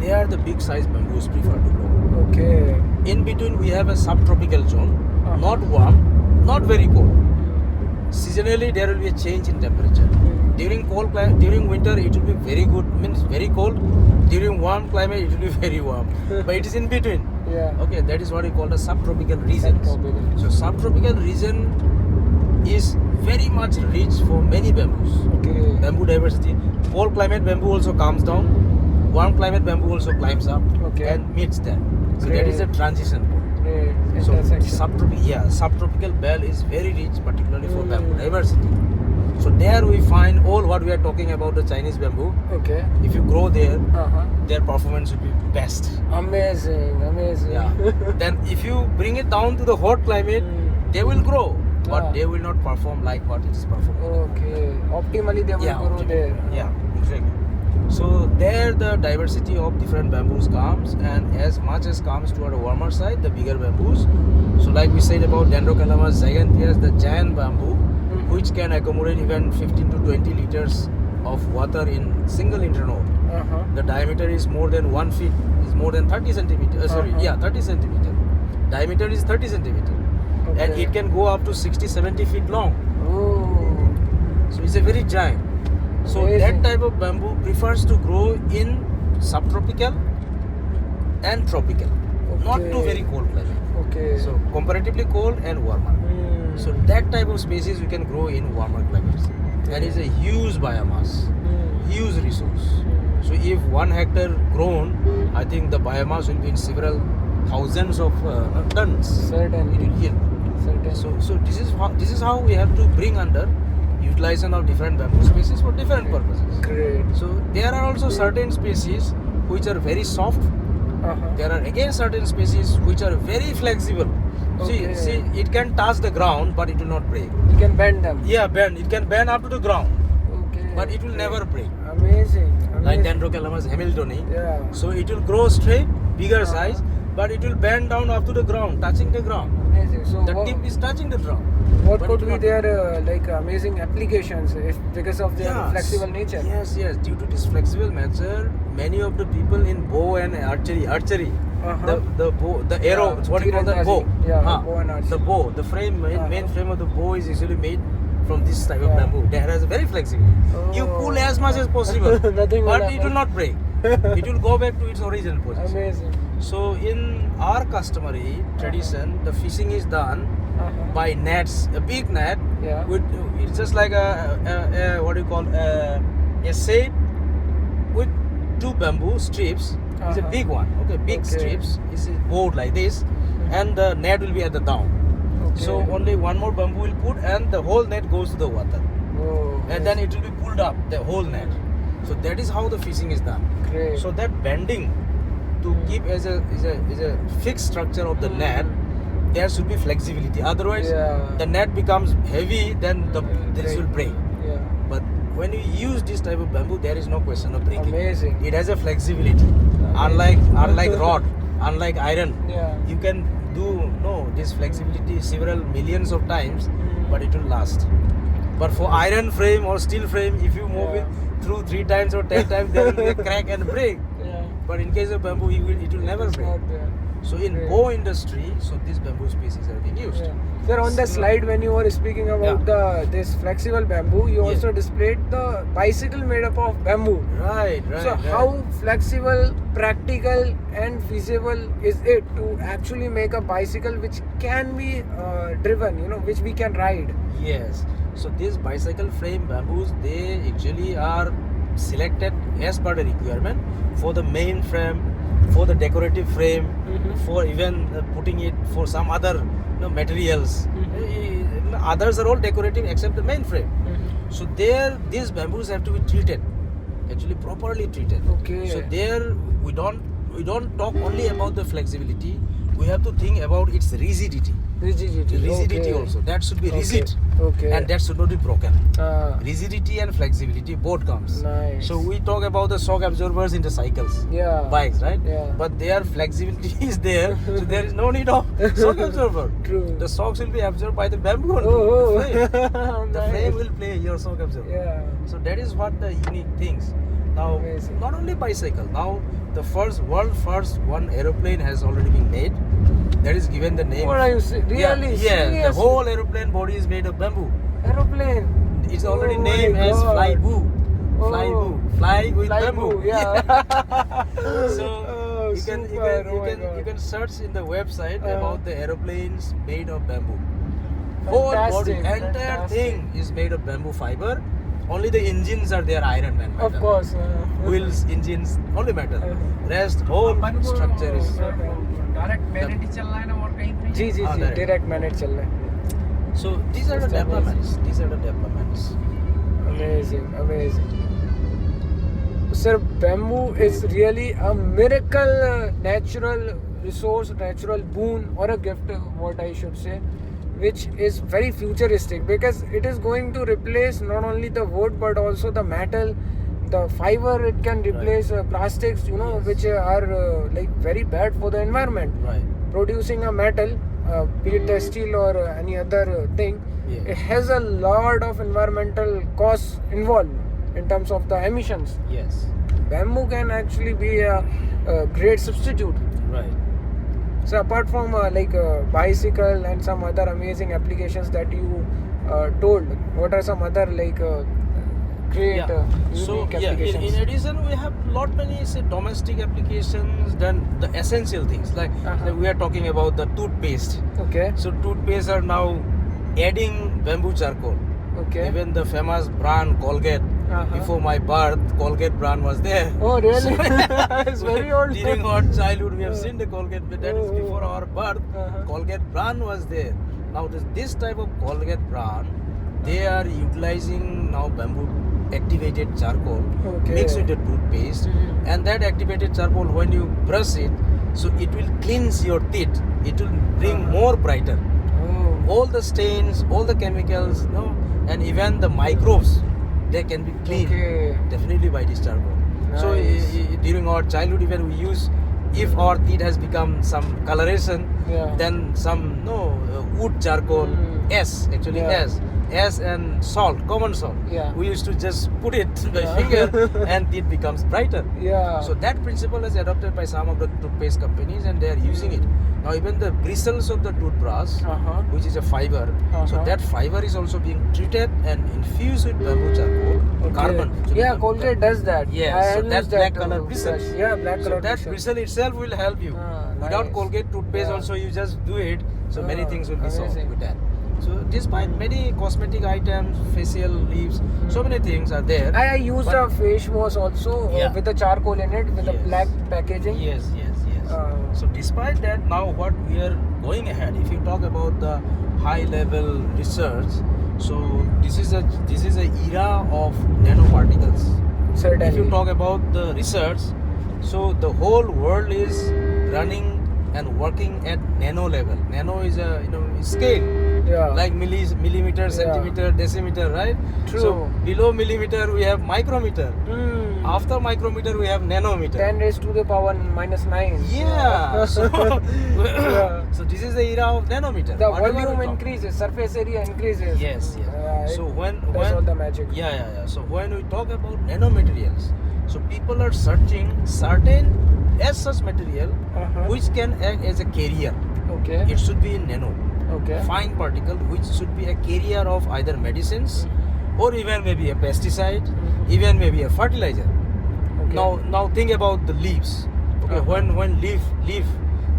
they are the big size bamboos preferred to grow. In between we have a subtropical zone, not warm, not very cold. Seasonally there will be a change in temperature. During winter it will be very good, means very cold. During warm climate it will be very warm. But it is in between. Okay, that is what we call the subtropical region. So subtropical region is very much rich for many bamboos. Bamboo diversity. Cold climate bamboo also comes down. Warm climate bamboo also climbs up and meets them. So that is a transition point. So subtropical belt is very rich, particularly for bamboo diversity. So there we find all what we are talking about, the Chinese bamboo. If you grow there, their performance will be best. Amazing. Yeah. Then if you bring it down to the hot climate, they will grow, but they will not perform like what it is performing. Optimally they will grow there. Yeah, exactly. So there the diversity of different bamboos comes, and as much as comes toward a warmer side, the bigger bamboos. So like we said about Dendrocalamus giganteus, the giant bamboo, which can accommodate even 15 to 20 liters of water in single internode. The diameter is more than 1 feet, is more than 30 centimeters. 30 centimeters. Diameter is 30 centimeters. and it can go up to 60-70 feet long. Oh. So it's a very giant. So that type of bamboo prefers to grow in subtropical and tropical, not too very cold climate. Okay. So comparatively cold and warmer. So that type of species we can grow in warmer climates, and it's a huge biomass, huge resource. So if 1 hectare grown, I think the biomass will be in several thousands of tons. Certainly. It will yield. Certainly. So this is how we have to bring under utilization of different bamboo species for different purposes. Great. So there are also certain species which are very soft. There are again certain species which are very flexible. Okay. See, it can touch the ground, but it will not break. You can bend them. Yeah, bend. It can bend up to the ground, Okay. but it will never break. Amazing. Like Dendrocalamus hamiltoni. Yeah. So it will grow straight, bigger size, but it will bend down up to the ground, touching the ground. Amazing. So The tip is touching the ground. what but could it be will not- their like amazing applications if because of their flexible nature? Yes. Due to this flexible nature, many of the people in bow and archery, the bow, the arrow, it's what you call the bow. Yeah, bow and archery. The bow, the frame, main frame of the bow is usually made from this type of bamboo. That has a very flexible. You pull as much as possible, Nothing will but happen. it will not break. It will go back to its original position. Amazing. So in our customary tradition, the fishing is done by nets, a big net. Yeah. With it's just like a what do you call a shape with 2 bamboo strips. It's a big one. Okay, big strips. It's a board like this, and the net will be at the down. Okay. So only one more bamboo will put, and the whole net goes to the water, Oh, and then it will be pulled up the whole net. So that is how the fishing is done. great. So that bending to keep as a fixed structure of the net, there should be flexibility. Otherwise, the net becomes heavy, then this will break. Yeah. But when you use this type of bamboo, there is no question of breaking. Amazing. It has a flexibility. Unlike rod, unlike iron, Yeah. you can do this flexibility several millions of times, but it will last. But for iron frame or steel frame, if you move it through 3 times or 10 times, there will be a crack and break. Yeah. But in case of bamboo, it will never It's break. not there. So in Great. bow industry, so these bamboo species are being used. Yeah. Sir, on the slide when you were speaking about this flexible bamboo, you also displayed the bicycle made up of bamboo. Right. So how flexible, practical and feasible is it to actually make a bicycle which can be driven, which we can ride? Yes. So these bicycle frame bamboos, they actually are selected as per the requirement for the main frame, for the decorative frame, for even putting it for some other materials. Others are all decorative except the main frame. So these bamboos have to be treated, actually properly treated. Okay. So there we don't talk only about the flexibility. We have to think about its rigidity. Rigidity also. That should be rigid. Okay. And that should not be broken. Rigidity and flexibility both comes. Nice. So we talk about the shock absorbers in the cycles, bikes, right? Yeah. But their flexibility is there, so there is no need of shock absorber. True. The shocks will be absorbed by the bamboo. Oh. The frame. The Nice. frame will play your shock absorber. Yeah. So that is what the unique things. Now, Amazing. not only bicycle. Now, the world first one aeroplane has already been made. That is given the name. What are you saying? Really? Yeah. The Seriously? whole aeroplane body is made of bamboo. Aeroplane. It's already Oh my named as God. Fly Boo. Oh. Fly Boo. Fly with Fly bamboo. boo, yeah. So you can search in the website about the aeroplanes made of bamboo. Whole body, entire thing is made of bamboo fiber. Only the engines are there Iron Man metal. Of course. Wheels, engines, only metal. Rest whole structure is. Direct मैनेट ही चलना है ना और कहीं पे जी direct manage चल रहा है. So these are the developments. These are the developments. Amazing. Sir, bamboo is really a miracle, natural resource, natural boon or a gift, what I should say, which is very futuristic because it is going to replace not only the wood but also the metal, the fiber. It can replace plastics, which are like very bad for the environment. Right. Producing a metal, be it a steel or any other thing, it has a lot of environmental costs involved in terms of the emissions. Yes. Bamboo can actually be a great substitute. Right. So apart from bicycle and some other amazing applications that you told, what are some other great unique applications? In addition, we have lot many say domestic applications. Then the essential things like we are talking about the toothpaste. Okay. So toothpaste are now adding bamboo charcoal. Okay. Even the famous brand Colgate. Before my birth, Colgate brand was there. Oh, really? It's very old. During our childhood, we have seen the Colgate, but that is before our birth. Colgate brand was there. Now this type of Colgate brand, they are utilizing now bamboo activated charcoal mixed with the toothpaste, and that activated charcoal, when you brush it, so it will cleanse your teeth. It will bring more brighter. All the stains, all the chemicals, and even the microbes, they can be cleaned definitely by this charcoal. Nice. So during our childhood, even we use, if our teeth has become some coloration, then some wood charcoal, S and salt, common salt. We used to just put it by finger and it becomes brighter. So that principle is adopted by some of the toothpaste companies, and they are using it. Now even the bristles of the toothbrush, which is a fiber, so that fiber is also being treated and infused with bamboo charcoal, carbon. So Colgate does that. Yes, so that black color bristle. Black color So that bristle itself will help you. Without nice. Colgate toothpaste also, you just do it. So many things will be solved amazing. with that. So despite many cosmetic items, facial leaves, so many things are there. I used a face wash also with the charcoal in it, with the black packaging. Yes. So despite that, now what we are going ahead, if you talk about the high level research, so this is a era of nanoparticles. Certainly. If you talk about the research, so the whole world is running and working at nano level. Nano is a scale, like millimeter, centimeter, decimeter, right? True. So below millimeter we have micrometer. After micrometer we have nanometer. 10 raised to the power minus 9. Yeah. So, so this is the era of nanometer. The Whatever volume we talk. increases, surface area increases. Yes. So when that's all the magic. So when we talk about nanomaterials, so people are searching certain as such material which can act as a carrier. Okay. It should be in nano. Okay. Fine particle which should be a carrier of either medicines or even maybe a pesticide, even maybe a fertilizer. Okay. Now think about the leaves. Okay, when leaf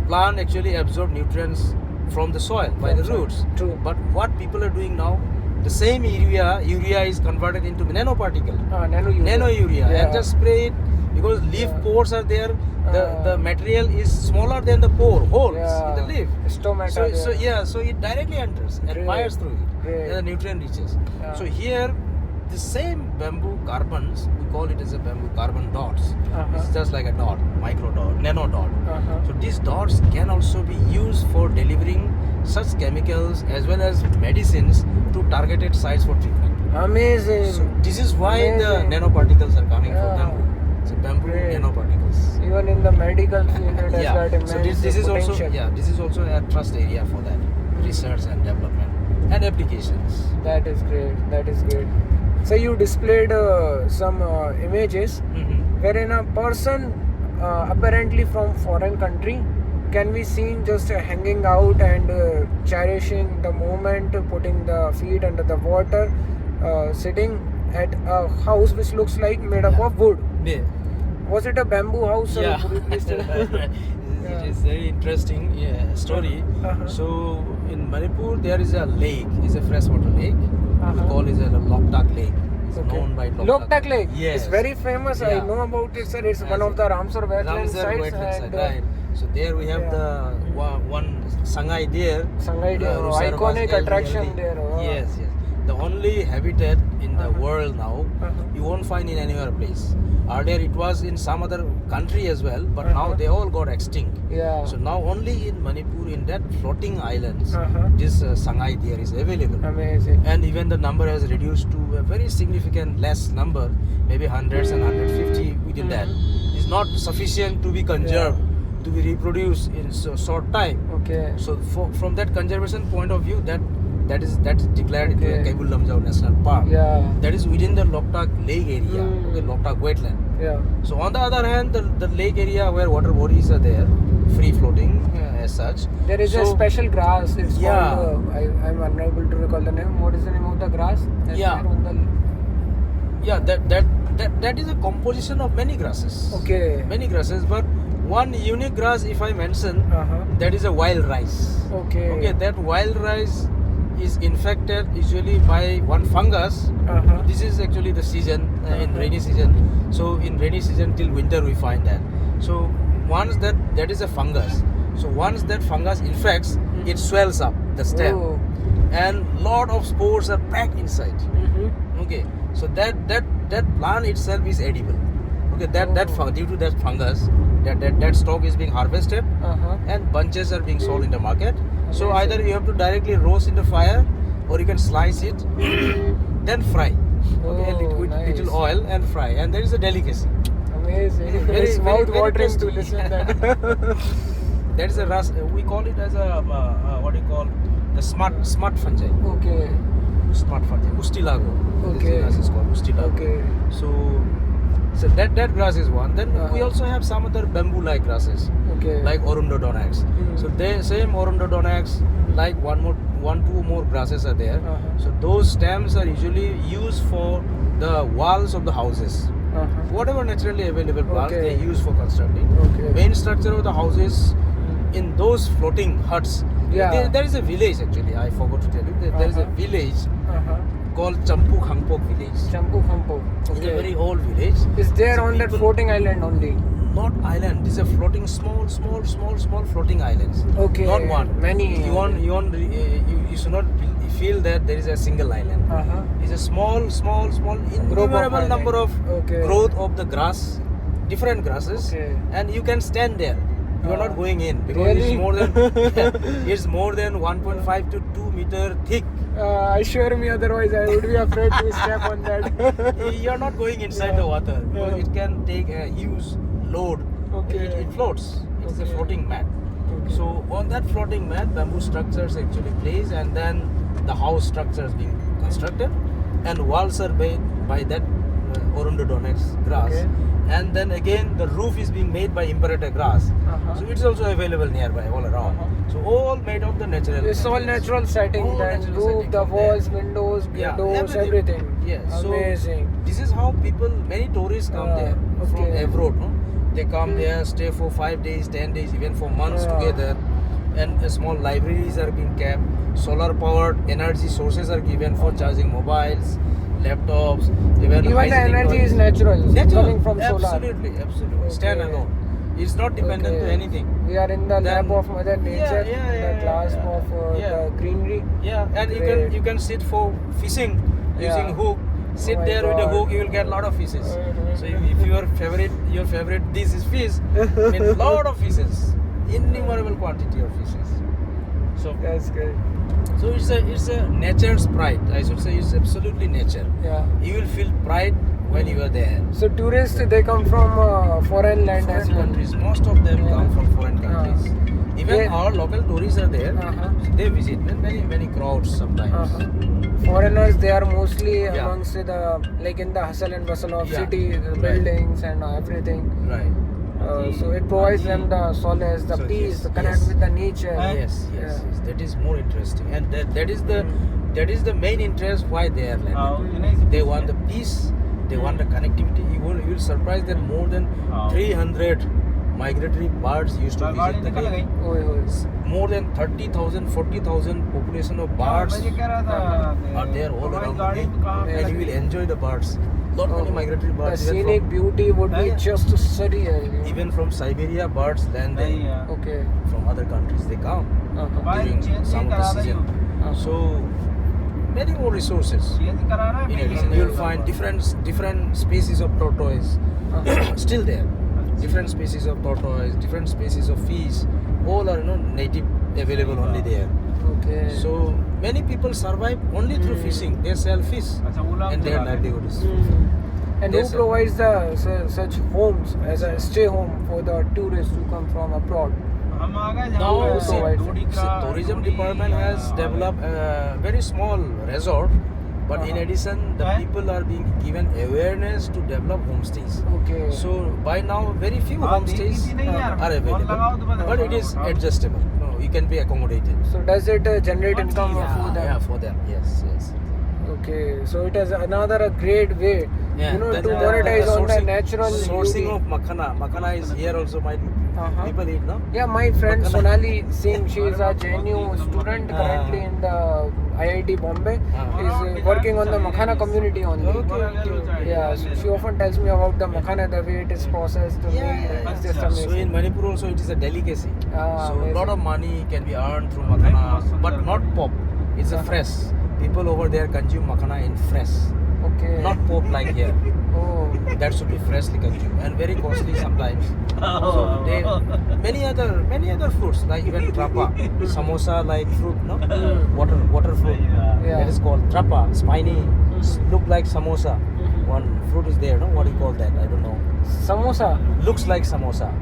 plant actually absorb nutrients from the soil by the roots. True. But what people are doing now, the same urea is converted into nanoparticle. Nano urea and just spray it, because leaf pores are there. The material is smaller than the holes in the leaf. So it directly enters and fires through it. The nutrient reaches. So here, the same bamboo carbons, we call it as a bamboo carbon dots. It's just like a dot, micro dot, nano dot. So these dots can also be used for delivering such chemicals as well as medicines to targeted sites for treatment. Amazing. So this is why the nanoparticles are coming from bamboo. So bamboo nanoparticles. Even in the medical field, it has got immense So this is also potential. this is also a trust area for that research and development and applications. That is great. So you displayed some images wherein a person apparently from foreign country can be seen just hanging out and cherishing the moment, putting the feet under the water, sitting at a house which looks like made up of wood. Yeah. Was it a bamboo house? Or Yeah. could you please tell? It is very interesting story. So in Manipur there is a lake, it's a freshwater lake. We call it a Loktak Lake. It's known by Loktak Lake. Yes. It's very famous. I know about it, sir. It's one of the Ramsar wetland sites. Right. So there we have the one Sangai deer. Sangai deer, iconic attraction there. Yes. The only habitat in the world now, you won't find in any other place. Earlier it was in some other country as well, but now they all got extinct. Yeah. So now only in Manipur, in that floating islands, this Sangai deer is available. Amazing. And even the number has reduced to a very significant less number, maybe hundreds and 150 within that. Is not sufficient to be conserved, to be reproduced in so short time. Okay. So from that conservation point of view, that is declared into a Kabul Lamjau National Park. Yeah. That is within the Loktak Lake area, Loktak wetland. Yeah. So on the other hand, the lake area where water bodies are there, free floating as such. There is a So- special grass. It's Yeah. called. I'm unable to recall the name. What is the name of the grass? That's Yeah. there on the. Yeah, that is a composition of many grasses. Okay. Many grasses, but one unique grass, if I mention, Uh-huh. that is a wild rice. Okay. Okay, that wild rice is infected usually by one fungus. Uh-huh. This is actually the season in rainy season. So in rainy season till winter we find that. So once that is a fungus. So once that fungus infects, it swells up the stem, Oh. and lot of spores are packed inside. Mm-hmm. Okay, so that plant itself is edible. Okay, due to that fungus, that stock is being harvested, Uh-huh. and bunches are being sold in the market. So Amazing. either you have to directly roast in the fire, or you can slice it, then fry. Okay, Oh, with nice. little oil and fry, and there is a delicacy. Amazing. Very- It's very- mouth very watering to tasty. listen that. That is a rust. We call it as a what do you call the smart fungi. Okay. Smart fungi. Ustilago. Okay. This grass is called Ustilago. Okay. So that grass is one. Then we Uh-huh. also have some other bamboo-like grasses, Okay. like Orundodonax. So they same Orundodonax, like two more grasses are there. Uh-huh. So those stems are usually used for the walls of the houses. Uh-huh. Whatever naturally available plants Okay. they use for constructing. Okay. Main structure of the houses in those floating huts. Yeah. There is a village actually. I forgot to tell you. There is a Uh-huh. village Uh-huh. called Champu Khangpok village. Champu Khampo. It's a Okay. very old village. It's there So on that people- floating island only. Not island. This is a floating small floating islands. Okay. Not one. Many. You should not feel that there is a single island. Uh-huh. It's a small, innumerable island. number of Okay. growth of the grass, different grasses, Okay. and you can stand there. You are not going in because Really? it's more than it's more than 1.5 to 2 meter thick. Assure me, otherwise I would be afraid to step on that. You are not going inside Yeah. the water because Yeah. it can take a huge load. Okay. It floats. It's a Okay. floating mat. Okay. So on that floating mat, bamboo structures actually placed, and then the house structures being constructed, and walls are made by that Orundodonax grass. Okay. And then again, the roof is being made by imperator grass. Uh-huh. So it's also available nearby, all around. Uh-huh. So all made of the natural. It's all materials. natural setting, All then natural roof, setting the from walls, there. windows, Yeah, doors, everything. everything. Yes. Amazing. So this is how many tourists come there from okay. abroad. No? They come there, stay for 5 days, 10 days, even for months Yeah. together. And small libraries are being kept. Solar powered energy sources are given for charging mobiles, laptops. Even the energy is natural, coming from solar. Absolutely. Okay. Stand alone. It's not dependent to Okay. anything. We are in the Then- lab of Mother Nature, the class yeah. of Yeah. the greenery. Yeah, and Great. you can sit for fishing using Yeah. hook. Sit Oh my there with a God. hook, you will get lot of fishes. Mhm. So if your favorite dish is fish, means lot of fishes, innumerable quantity of fishes. So That's good. it's a nature's pride. I should say it's absolutely nature. Yeah. You will feel pride when you are there. So tourists, they come from foreign land as Foreign well. countries, most of them Yeah. come from foreign countries. Even They- our local tourists are there. Uh-huh. They visit many crowds sometimes. Uh-huh. Foreigners, they are mostly Yeah. amongst the like in the hustle and bustle of Yeah. city, the Right. buildings and everything. Right. So it provides them the solace, the So peace, yes, the connect yes. with the nature. Yes. Yeah. That is more interesting, and that is the main interest why they are landing. Nice. They want the peace, they want the connectivity. You will surprise that more than 300 migratory birds used to visit the lake. Oh, More than 30,000, 40,000 population of birds are there all around the lake, and you will enjoy the birds. Lot many migratory the birds. even scenic beauty would be Yeah. just surreal. Even from Siberia, birds land there. Okay. From other countries they come Uh-huh. during some of the season. So many more resources. In addition, you'll find different species of tortoise still there. Different species of tortoise, different species of fish, all are native, available only there. Okay. So many people survive only through fishing. They sell fish, and their livelihood is. And who Yes, sir. provides the such homes as a stay home for the tourists who come from abroad? Now, see, tourism department has developed a very small resort But in addition, the people are being given awareness to develop homestays. Okay. So by now, very few homestays are available, but it is adjustable. No, you can be accommodated. So does it generate income for them? Yeah, for them. Yes, yes. Okay, so it is another great way, Yeah, to monetize on the natural sourcing beauty. of makhana. Makhana is here also. People eat, no? Yeah, my friend Sonali Singh, she is a JNU student currently in the IIT Bombay. Is working on the makhana community only. Okay. Yeah, so she often tells me about the makhana, the way it is processed, the way it's just amazing. So in Manipur also it is a delicacy. So a amazing. lot of money can be earned through makhana, but not pop. It's a fresh. People over there consume makhana in fresh, Okay. not pop like here. Oh. That should be freshly consumed and very costly sometimes. So they, many other fruits like even trapa, samosa like fruit, no, water fruit. Yeah. That is called trapa, spiny, look like samosa. One fruit is there, no? What do you call that? I don't know. Samosa. Looks like samosa,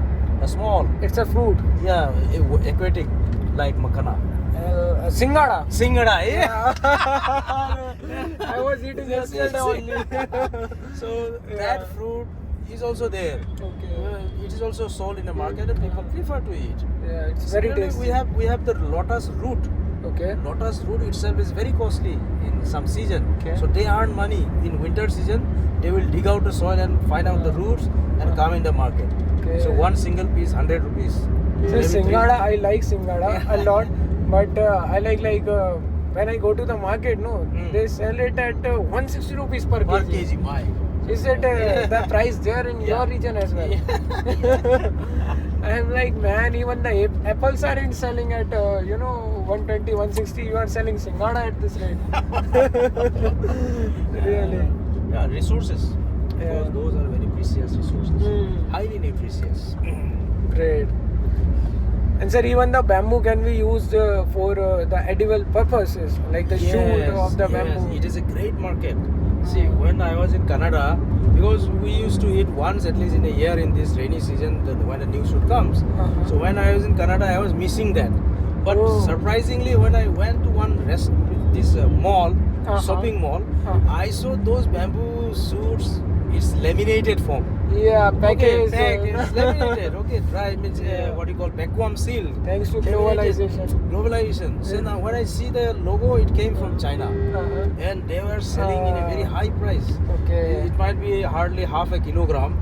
a small. It's a fruit. Yeah, aquatic like makhana. Singada. Singada, yeah. I was eating yesterday only. So that fruit is also there. Okay. It is also sold in the market and people prefer to eat. Yeah, it's very Similarly, tasty. we have the lotus root. Okay. Lotus root itself is very costly in some season. Okay. So they earn money in winter season. They will dig out the soil and find out the roots and come in the market. Okay. So one single piece, 100 rupees. So Maybe Singada, I like Singada a lot, but I like when I go to the market, they sell it at 160 rupees per per kg. kg. My. Is it the price there in your region as well? I'm like, man, even the apples aren't selling at 120, 160. You are selling Singada at this rate. Really? Yeah, resources. Yeah. Because those are very precious resources. Highly nutritious. Great. And sir, even the bamboo can be used for the edible purposes, like the shoot of the bamboo. It is a great market. See, when I was in Canada, because we used to eat once at least in a year in this rainy season when the new shoot comes. So when I was in Canada, I was missing that. But surprisingly, when I went to this mall, shopping mall, I saw those bamboo shoots. It's laminated form. Yeah, package. Okay, it's laminated. Okay, dry means what you call vacuum sealed. Thanks to Laminated. globalization. Globalization. So now when I see the logo, it came from China, and they were selling in a very high price. Okay. It might be hardly half a kilogram,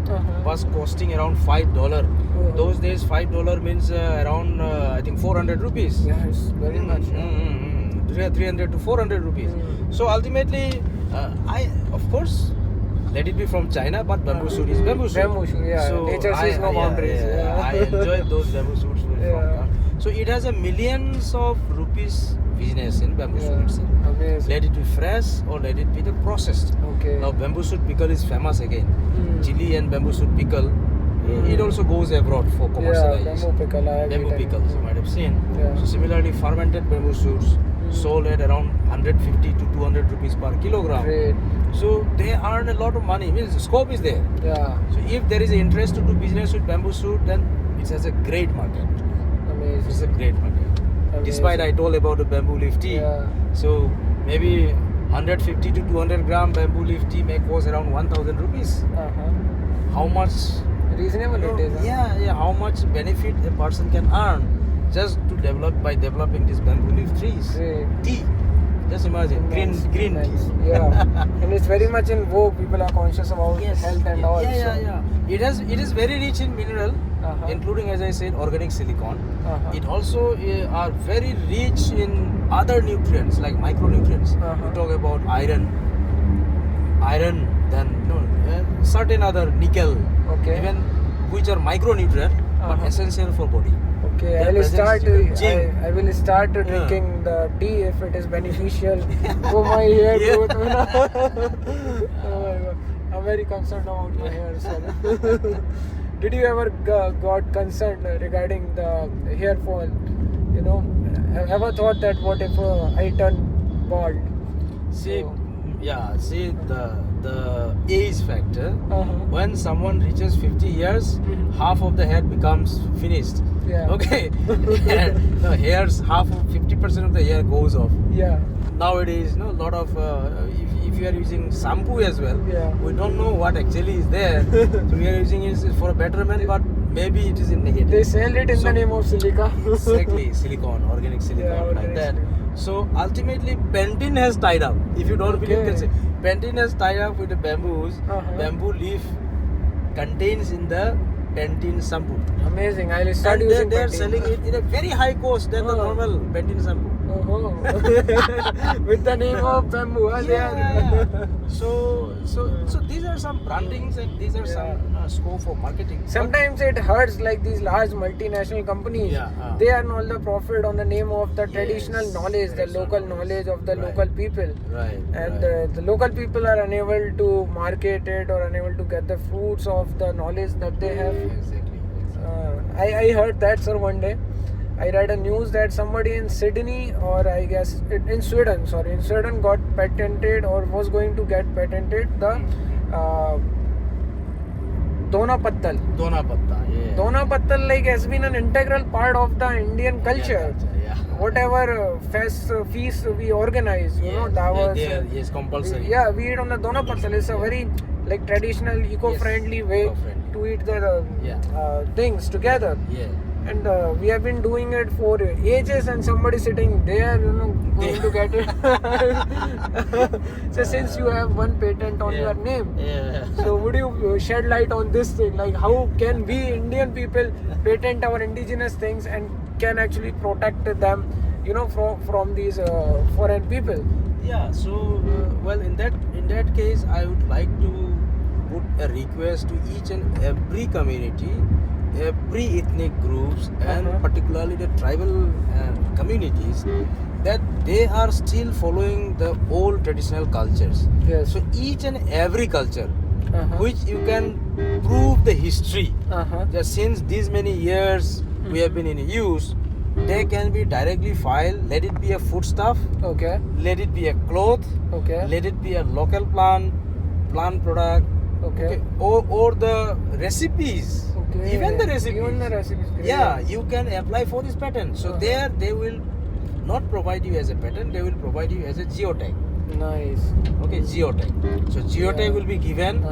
was costing around $5. Those days, $5 means around I think 400 rupees. Yeah, it's very much. 300 to 400 rupees. So ultimately, I of course. Let it be from China, but bamboo shoot is bamboo shoot. Bamboo shoot, yeah. So Nature sees no boundaries. I enjoy those bamboo shoots. So it has a millions of rupees business in bamboo shoot itself. Amazing. Let it be fresh or let it be the processed. Okay. Now bamboo shoot pickle is famous again. Chili and bamboo shoot pickle. It also goes abroad for commercialization. Yeah, bamboo pickle. I have Bamboo eaten. pickles, you might have seen. Yeah. So similarly, fermented bamboo shoots sold at around 150 to 200 rupees per kilogram. Great. So they earn a lot of money. Means the scope is there. Yeah. So if there is an interest to do business with bamboo shoot, then it has a great market. Amazing. It's a great market. Despite I told about the bamboo leaf tea. Yeah. So maybe 150 to 200 gram bamboo leaf tea may cost around 1,000 rupees. How much? Reasonable it is. Yeah. How much benefit a person can earn just to developing these bamboo leaf trees. Great. Tea. Just imagine green tea. Yeah. And it's very much in vogue. People are conscious about health and all. Yeah. It is very rich in mineral, including, as I said, organic silicon. It also are very rich in other nutrients like micronutrients. We talk about iron, then certain other nickel, even which are micronutrient but essential for body. Okay, I will start. I will start drinking the tea if it is beneficial for my hair growth. Oh my God. I'm very concerned about my hair. Sorry. Did you ever got concerned regarding the hair fall? Ever thought that what if I turn bald? See the age factor. When someone reaches 50 years, half of the hair becomes finished. Yeah. Okay. The hairs, 50% of the hair goes off. Yeah. nowadays, a lot of if you are using shampoo as well, we don't know what actually is there. So we are using it for a betterment, but maybe it is in negative. They sell it in the name of silica. Exactly, silicone, organic silicone, like that. So ultimately, Pantene has tied up. If you don't believe, you can say Pantene has tied up with the bamboos. Bamboo leaf contains in the Pantene shampoo. Amazing. I'll start using they are Pantene. selling it in a very high cost than the normal Pantene shampoo. With the name of bamboo. So these are some brandings and these are some scope for marketing. Sometimes it hurts, like these large multinational companies. They earn all the profit on the name of the traditional knowledge, the local knowledge of the local people. And the local people are unable to market it or unable to get the fruits of the knowledge that they have. Exactly. I heard that, sir, one day. I read a news that somebody in Sydney, or I guess in Sweden got patented or was going to get patented the Dona Pattal. Dona Pattal has been an integral part of the Indian culture. Whatever feast we organize, Davas. Yes, compulsory. We eat on the Dona Pattal. It's a very traditional, eco-friendly way to eat the things together. And we have been doing it for ages, and somebody sitting there, going to get it. So since you have one patent on your name, so would you shed light on this thing? Like, how can we Indian people patent our indigenous things and can actually protect them, from these foreign people? So well, in that case, I would like to put a request to each and every community, every ethnic groups, and particularly the tribal communities, that they are still following the old traditional cultures. So each and every culture, which you can prove the history, that since these many years we have been in use, they can be directly filed. Let it be a foodstuff, let it be a cloth, let it be a local plant product, or the recipes. Even the recipes. You can apply for this patent. So there they will not provide you as a patent, they will provide you as a geotag. Nice. Geotag. So geotag will be given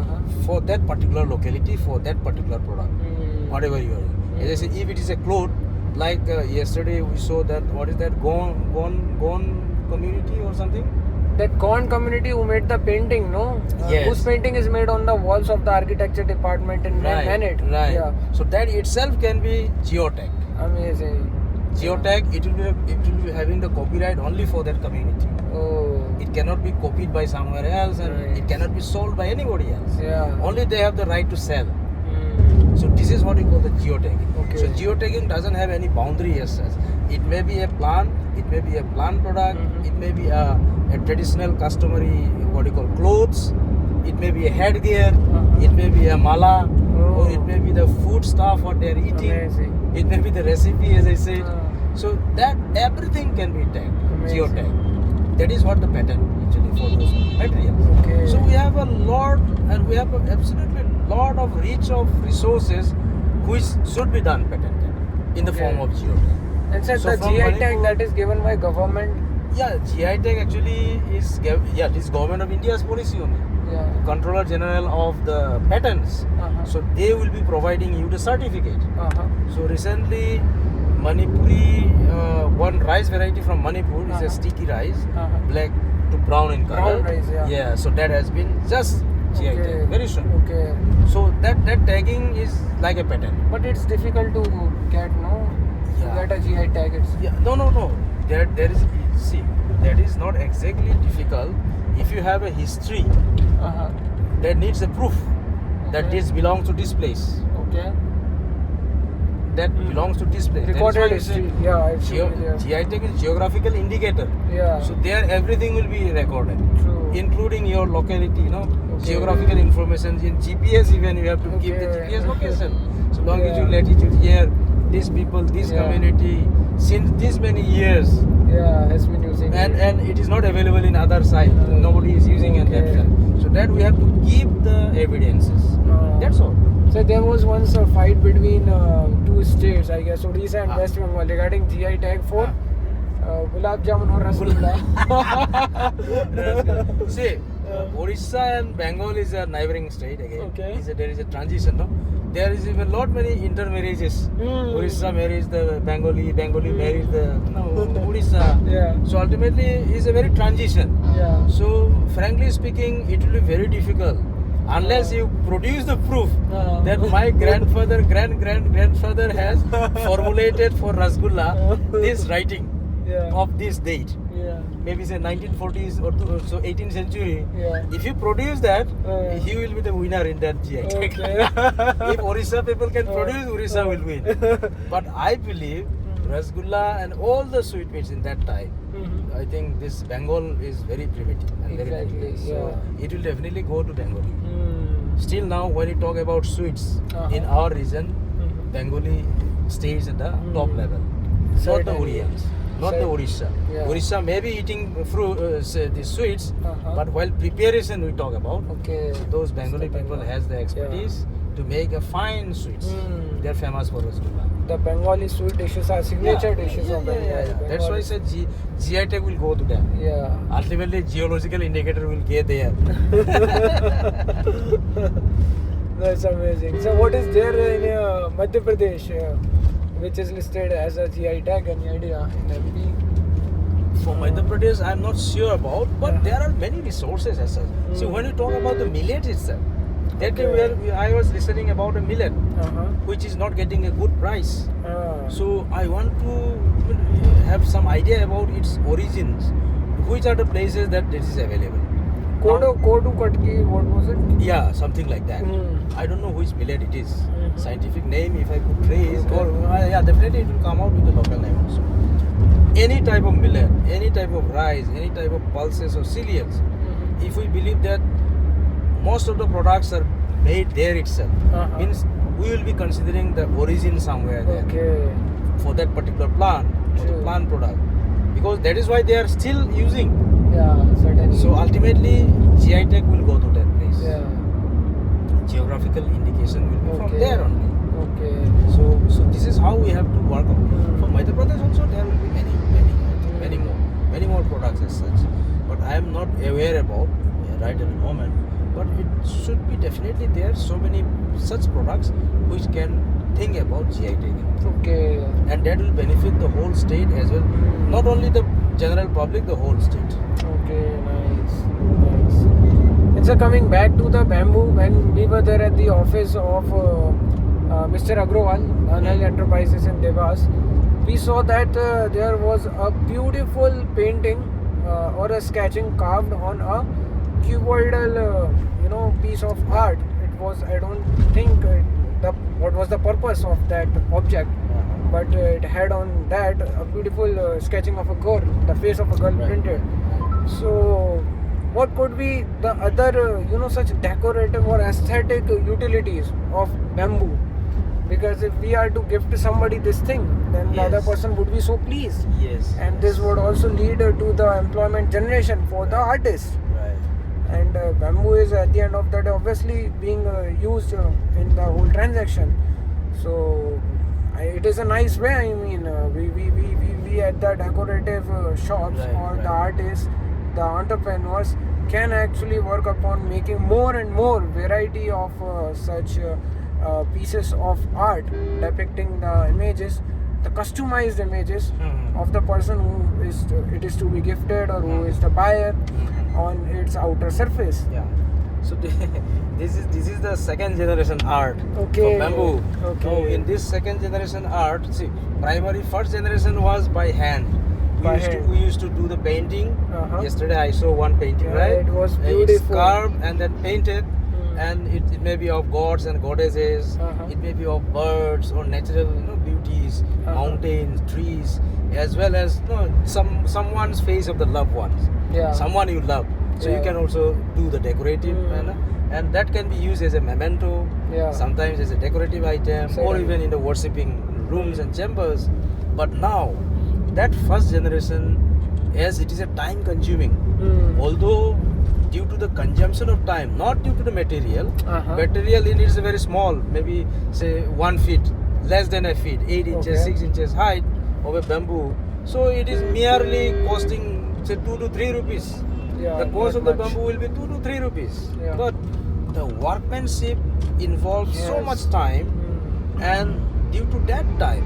for that particular locality, for that particular product, whatever you are. As I say, if it is a cloth, like yesterday we saw that, what is that, Gone community or something? That Gone community who made the painting, no? Whose painting is made on the walls of the architecture department in Manit. So that itself can be geotag. Amazing. Geotag, it will be having the copyright only for that community. It cannot be copied by somewhere else, and it cannot be sold by anybody else. Only they have the right to sell. So this is what we call the geotagging. So geotagging doesn't have any boundary as such. It may be a plant, it may be a plant product, it may be a traditional customary, what you call, clothes, it may be a headgear, it may be a mala, or it may be the food stuff what they are eating. It may be the recipe, as I said. So that everything can be tagged, geotagged. That is what the patent actually for those materials. So we have a lot, and we have absolutely lot of reach of resources which should be done patented in the form of geotag. And so the GI tag that is given by government. GI tag actually is this Government of India's policy only. Controller General of the Patents. So they will be providing you the certificate. So recently, Manipuri, one rice variety from Manipur is a sticky rice, black to brown in color. Brown rice, so that has been just GI tag very soon. So that tagging is like a patent. But it's difficult to get, no? To get a GI tag. No. There is, see, that is not exactly difficult. If you have a history that needs a proof that this belongs to this place. That belongs to this place. Recorded history. GI tag is geographical indicator. So there everything will be recorded, including your locality, geographical information. In GPS even you have to give the GPS location. So longitude, latitude, here, these people, this community, since this many years. Has been using and it is not available in other side. Nobody is using it that side. So that we have to give the evidences. That's all. So there was once a fight between two states, I guess, Odisha and West Bengal, regarding GI tag for Gulab jamun or rasgulla. See, Orissa and Bengal is a neighboring state again. Okay. There is a transition, no? There is even lot many intermarriages. Orissa marries the Bengali, Bengali marries the Orissa. Yeah. So ultimately, it's a very transition. Yeah. So frankly speaking, it will be very difficult unless you produce the proof that my grandfather has formulated for rasgulla this writing of this date. Yeah. Maybe say 1940s or so 18th century. Yeah. If you produce that, he will be the winner in that GI tag. Okay. If Orissa people can produce, Orissa will win. But I believe rasgulla and all the sweetmeats in that time, I think this Bengal is very primitive and very Exactly, primitive. So yeah. it will definitely go to Bengali. Still now, when you talk about sweets in our region, Bengali stays at the top level. Not the Certainly. Orients, not the Orissa. Yeah. Orissa may be eating fruit, the sweets, but while preparation we talk about, Okay. those Bengali It's the people Bengal. has the expertise to make a fine sweets. They are famous for rasgulla. The Bengali sweet dishes are signature dishes of Bengal. That's why I said GI tag will go to them. Yeah. Ultimately, geological indicator will get there. That's amazing. So what is there in Madhya Pradesh which is listed as a GI tag? Any idea in MP? For Madhya Pradesh, I'm not sure about, but Yeah. there are many resources as such. See, when you talk about the millet itself, that day Okay. I was listening about a millet which is not getting a good price. So I want to have some idea about its origins. Which are the places that this is available? Kodu Katki, what was it? Yeah, something like that. I don't know which millet it is. Scientific name, if I could trace, Okay. or yeah, definitely it will come out with the local name also. Any type of millet, any type of rice, any type of pulses or cereals, if we believe that most of the products are made there itself, means we will be considering the origin somewhere there Okay. for that particular plant or the True. plant product, because that is why they are still using. Yeah, certainly. So ultimately, GI tag will go to that place. Yeah. Geographical indication will be from Okay. there only. Okay. So this is how we have to work on. For Madhya Pradesh also there will be many more products as such. But I am not aware about right at the moment. But it should be definitely there so many such products which can think about GI tagging, Okay. and that will benefit the whole state as well. Not only the general public, the whole state. Okay, nice. It's coming back to the bamboo. When we were there at the office of Mr. Agrawal, Anil Enterprises in Devas, we saw that there was a beautiful painting or a sketching carved on a cuboidal, piece of art. It was, I don't think what was the purpose of that object, but it had on that a beautiful sketching of a girl, the face of a girl printed. So what could be the other such decorative or aesthetic utilities of bamboo? Because if we are to gift somebody this thing, then the other Yes. person would be so pleased, Yes. and this would also lead to the employment generation for the artist. Right. And bamboo is at the end of the day obviously being used in the whole transaction. So it is a nice way. I mean, we at the decorative shops or the artists, the entrepreneurs can actually work upon making more and more variety of such pieces of art depicting the images, the customized images of the person who is it is to be gifted or who is the buyer on its outer surface. Yeah. So this is the second generation art Okay. for bamboo. Okay. So in this second generation art, see, first generation was by hand. We used to do the painting. Yesterday I saw one painting, Yeah, right? it was It's beautiful. carved and then painted, and it may be of gods and goddesses. It may be of birds or natural beauties, mountains, trees, as well as someone's face of the loved ones. Yeah. Someone you love. So you Yeah. can also do the decorative, and that can be used as a memento, Yeah. sometimes as a decorative item, or Certainly. even in the worshipping rooms and chambers. But now, that first generation, as it is a time consuming, although due to the consumption of time, not due to the material, material in it is very small, maybe say 1 feet, less than a feet, 8 inches, Okay. 6 inches height of a bamboo. So it is merely costing say 2 to 3 rupees. Yeah, The cost not of the much. bamboo will be 2 to 3 rupees. Yeah. But the workmanship involves so Yes. much time, and due to that time,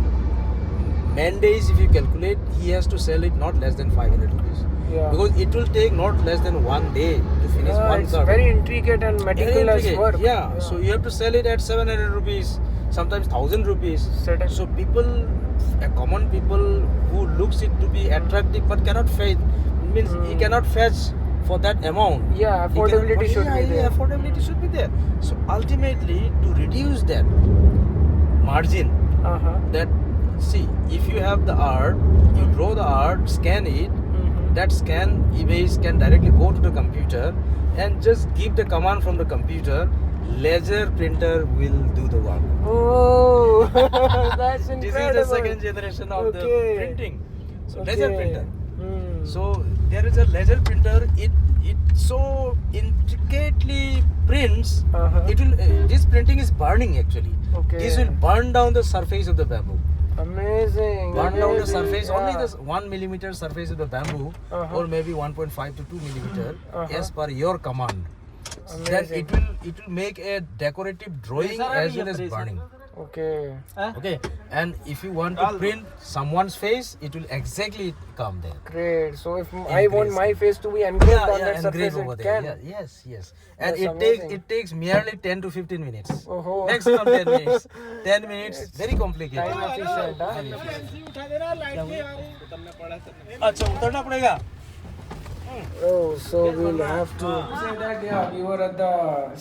man days, if you calculate, he has to sell it not less than 500 rupees. Yeah. Because it will take not less than 1 day to finish one It's curve. very intricate and Very meticulous intricate. work. Yeah. So you have to sell it at 700 rupees, sometimes 1000 rupees. Certain. So people, a common people who looks it to be attractive but cannot fetch, means he cannot fetch for that amount. Yeah, He cannot- affordability should be there. Affordability should be there. So ultimately, to reduce that margin, that see, if you have the art, you draw the art, scan it, that scan image can directly go to the computer and just give the command from the computer. Laser printer will do the work. Oh, that's This incredible. is the second generation of the Okay. printing. So laser printer. Hmm. So there is a laser printer. It so intricately prints. It will this printing is burning actually. Okay. This will burn down the surface of the bamboo. Amazing. Burn down the amazing, surface, only yeah. the 1 millimeter surface of the bamboo, or maybe 1.5 to 2 millimeter, as per your command. Then Amazing. it will make a decorative drawing as well as burning. Okay. Okay, and if you want to print someone's face, it will exactly come there. Great. So if I want Engraves. my face to be engraved on that engrave surface, over it there. can. Yeah, yes. And That's amazing. it takes merely 10 to 15 minutes. Oh, Maximum 10 minutes. 10 minutes, very complicated. time efficient, huh? Very efficient. अच्छा उतरना पड़ेगा. Oh, so we'll have to say that yeah, we were at the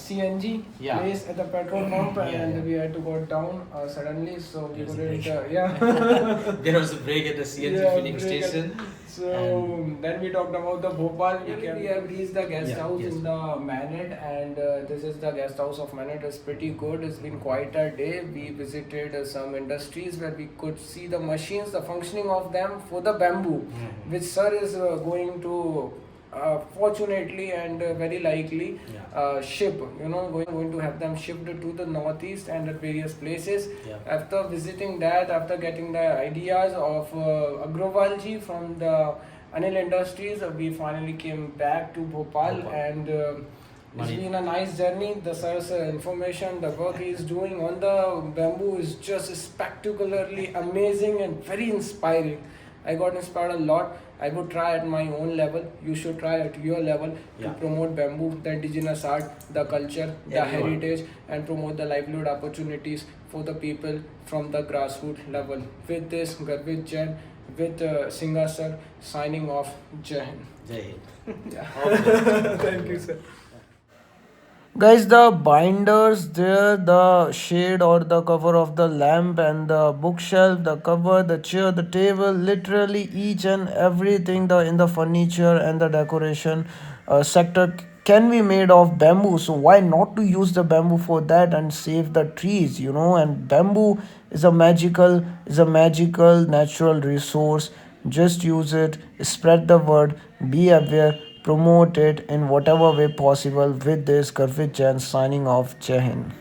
CNG Yeah. place at the petrol pump, and yeah. we had to go down suddenly, so we There's a couldn't. break. Yeah. There was a break at the CNG Yeah, filling break at- station. So then we talked about the Bhopal. We have reached the guest Yeah, house yes. in the Manit, and this is the guest house of Manit. It's pretty good. It's been quite a day. We visited some industries where we could see the machines, the functioning of them for the bamboo, which sir is going to. Fortunately and very likely ship, going to have them shipped to the northeast and at various places. After visiting that, after getting the ideas of Agrovalji from the Anil Industries, we finally came back to Bhopal, and it's been a nice journey. The sir's information, the work he is doing on the bamboo is just spectacularly amazing and very inspiring. I got inspired a lot. I would try at my own level. You should try at your level to promote bamboo, the indigenous art, the culture, the heritage, and promote the livelihood opportunities for the people from the grassroots level. With this, Garvit Jain, with Singha sir, signing off. Jai Hind. Jai Hind. Thank you, sir. Guys, the binders there, the shade or the cover of the lamp, and the bookshelf, the cover, the chair, the table, literally each and everything in the furniture and the decoration sector can be made of bamboo. So why not to use the bamboo for that and save the trees, And bamboo is a magical natural resource. Just use it, spread the word, be aware, promote it in whatever way possible. With this, Garvit Jain signing off. Jai Hind.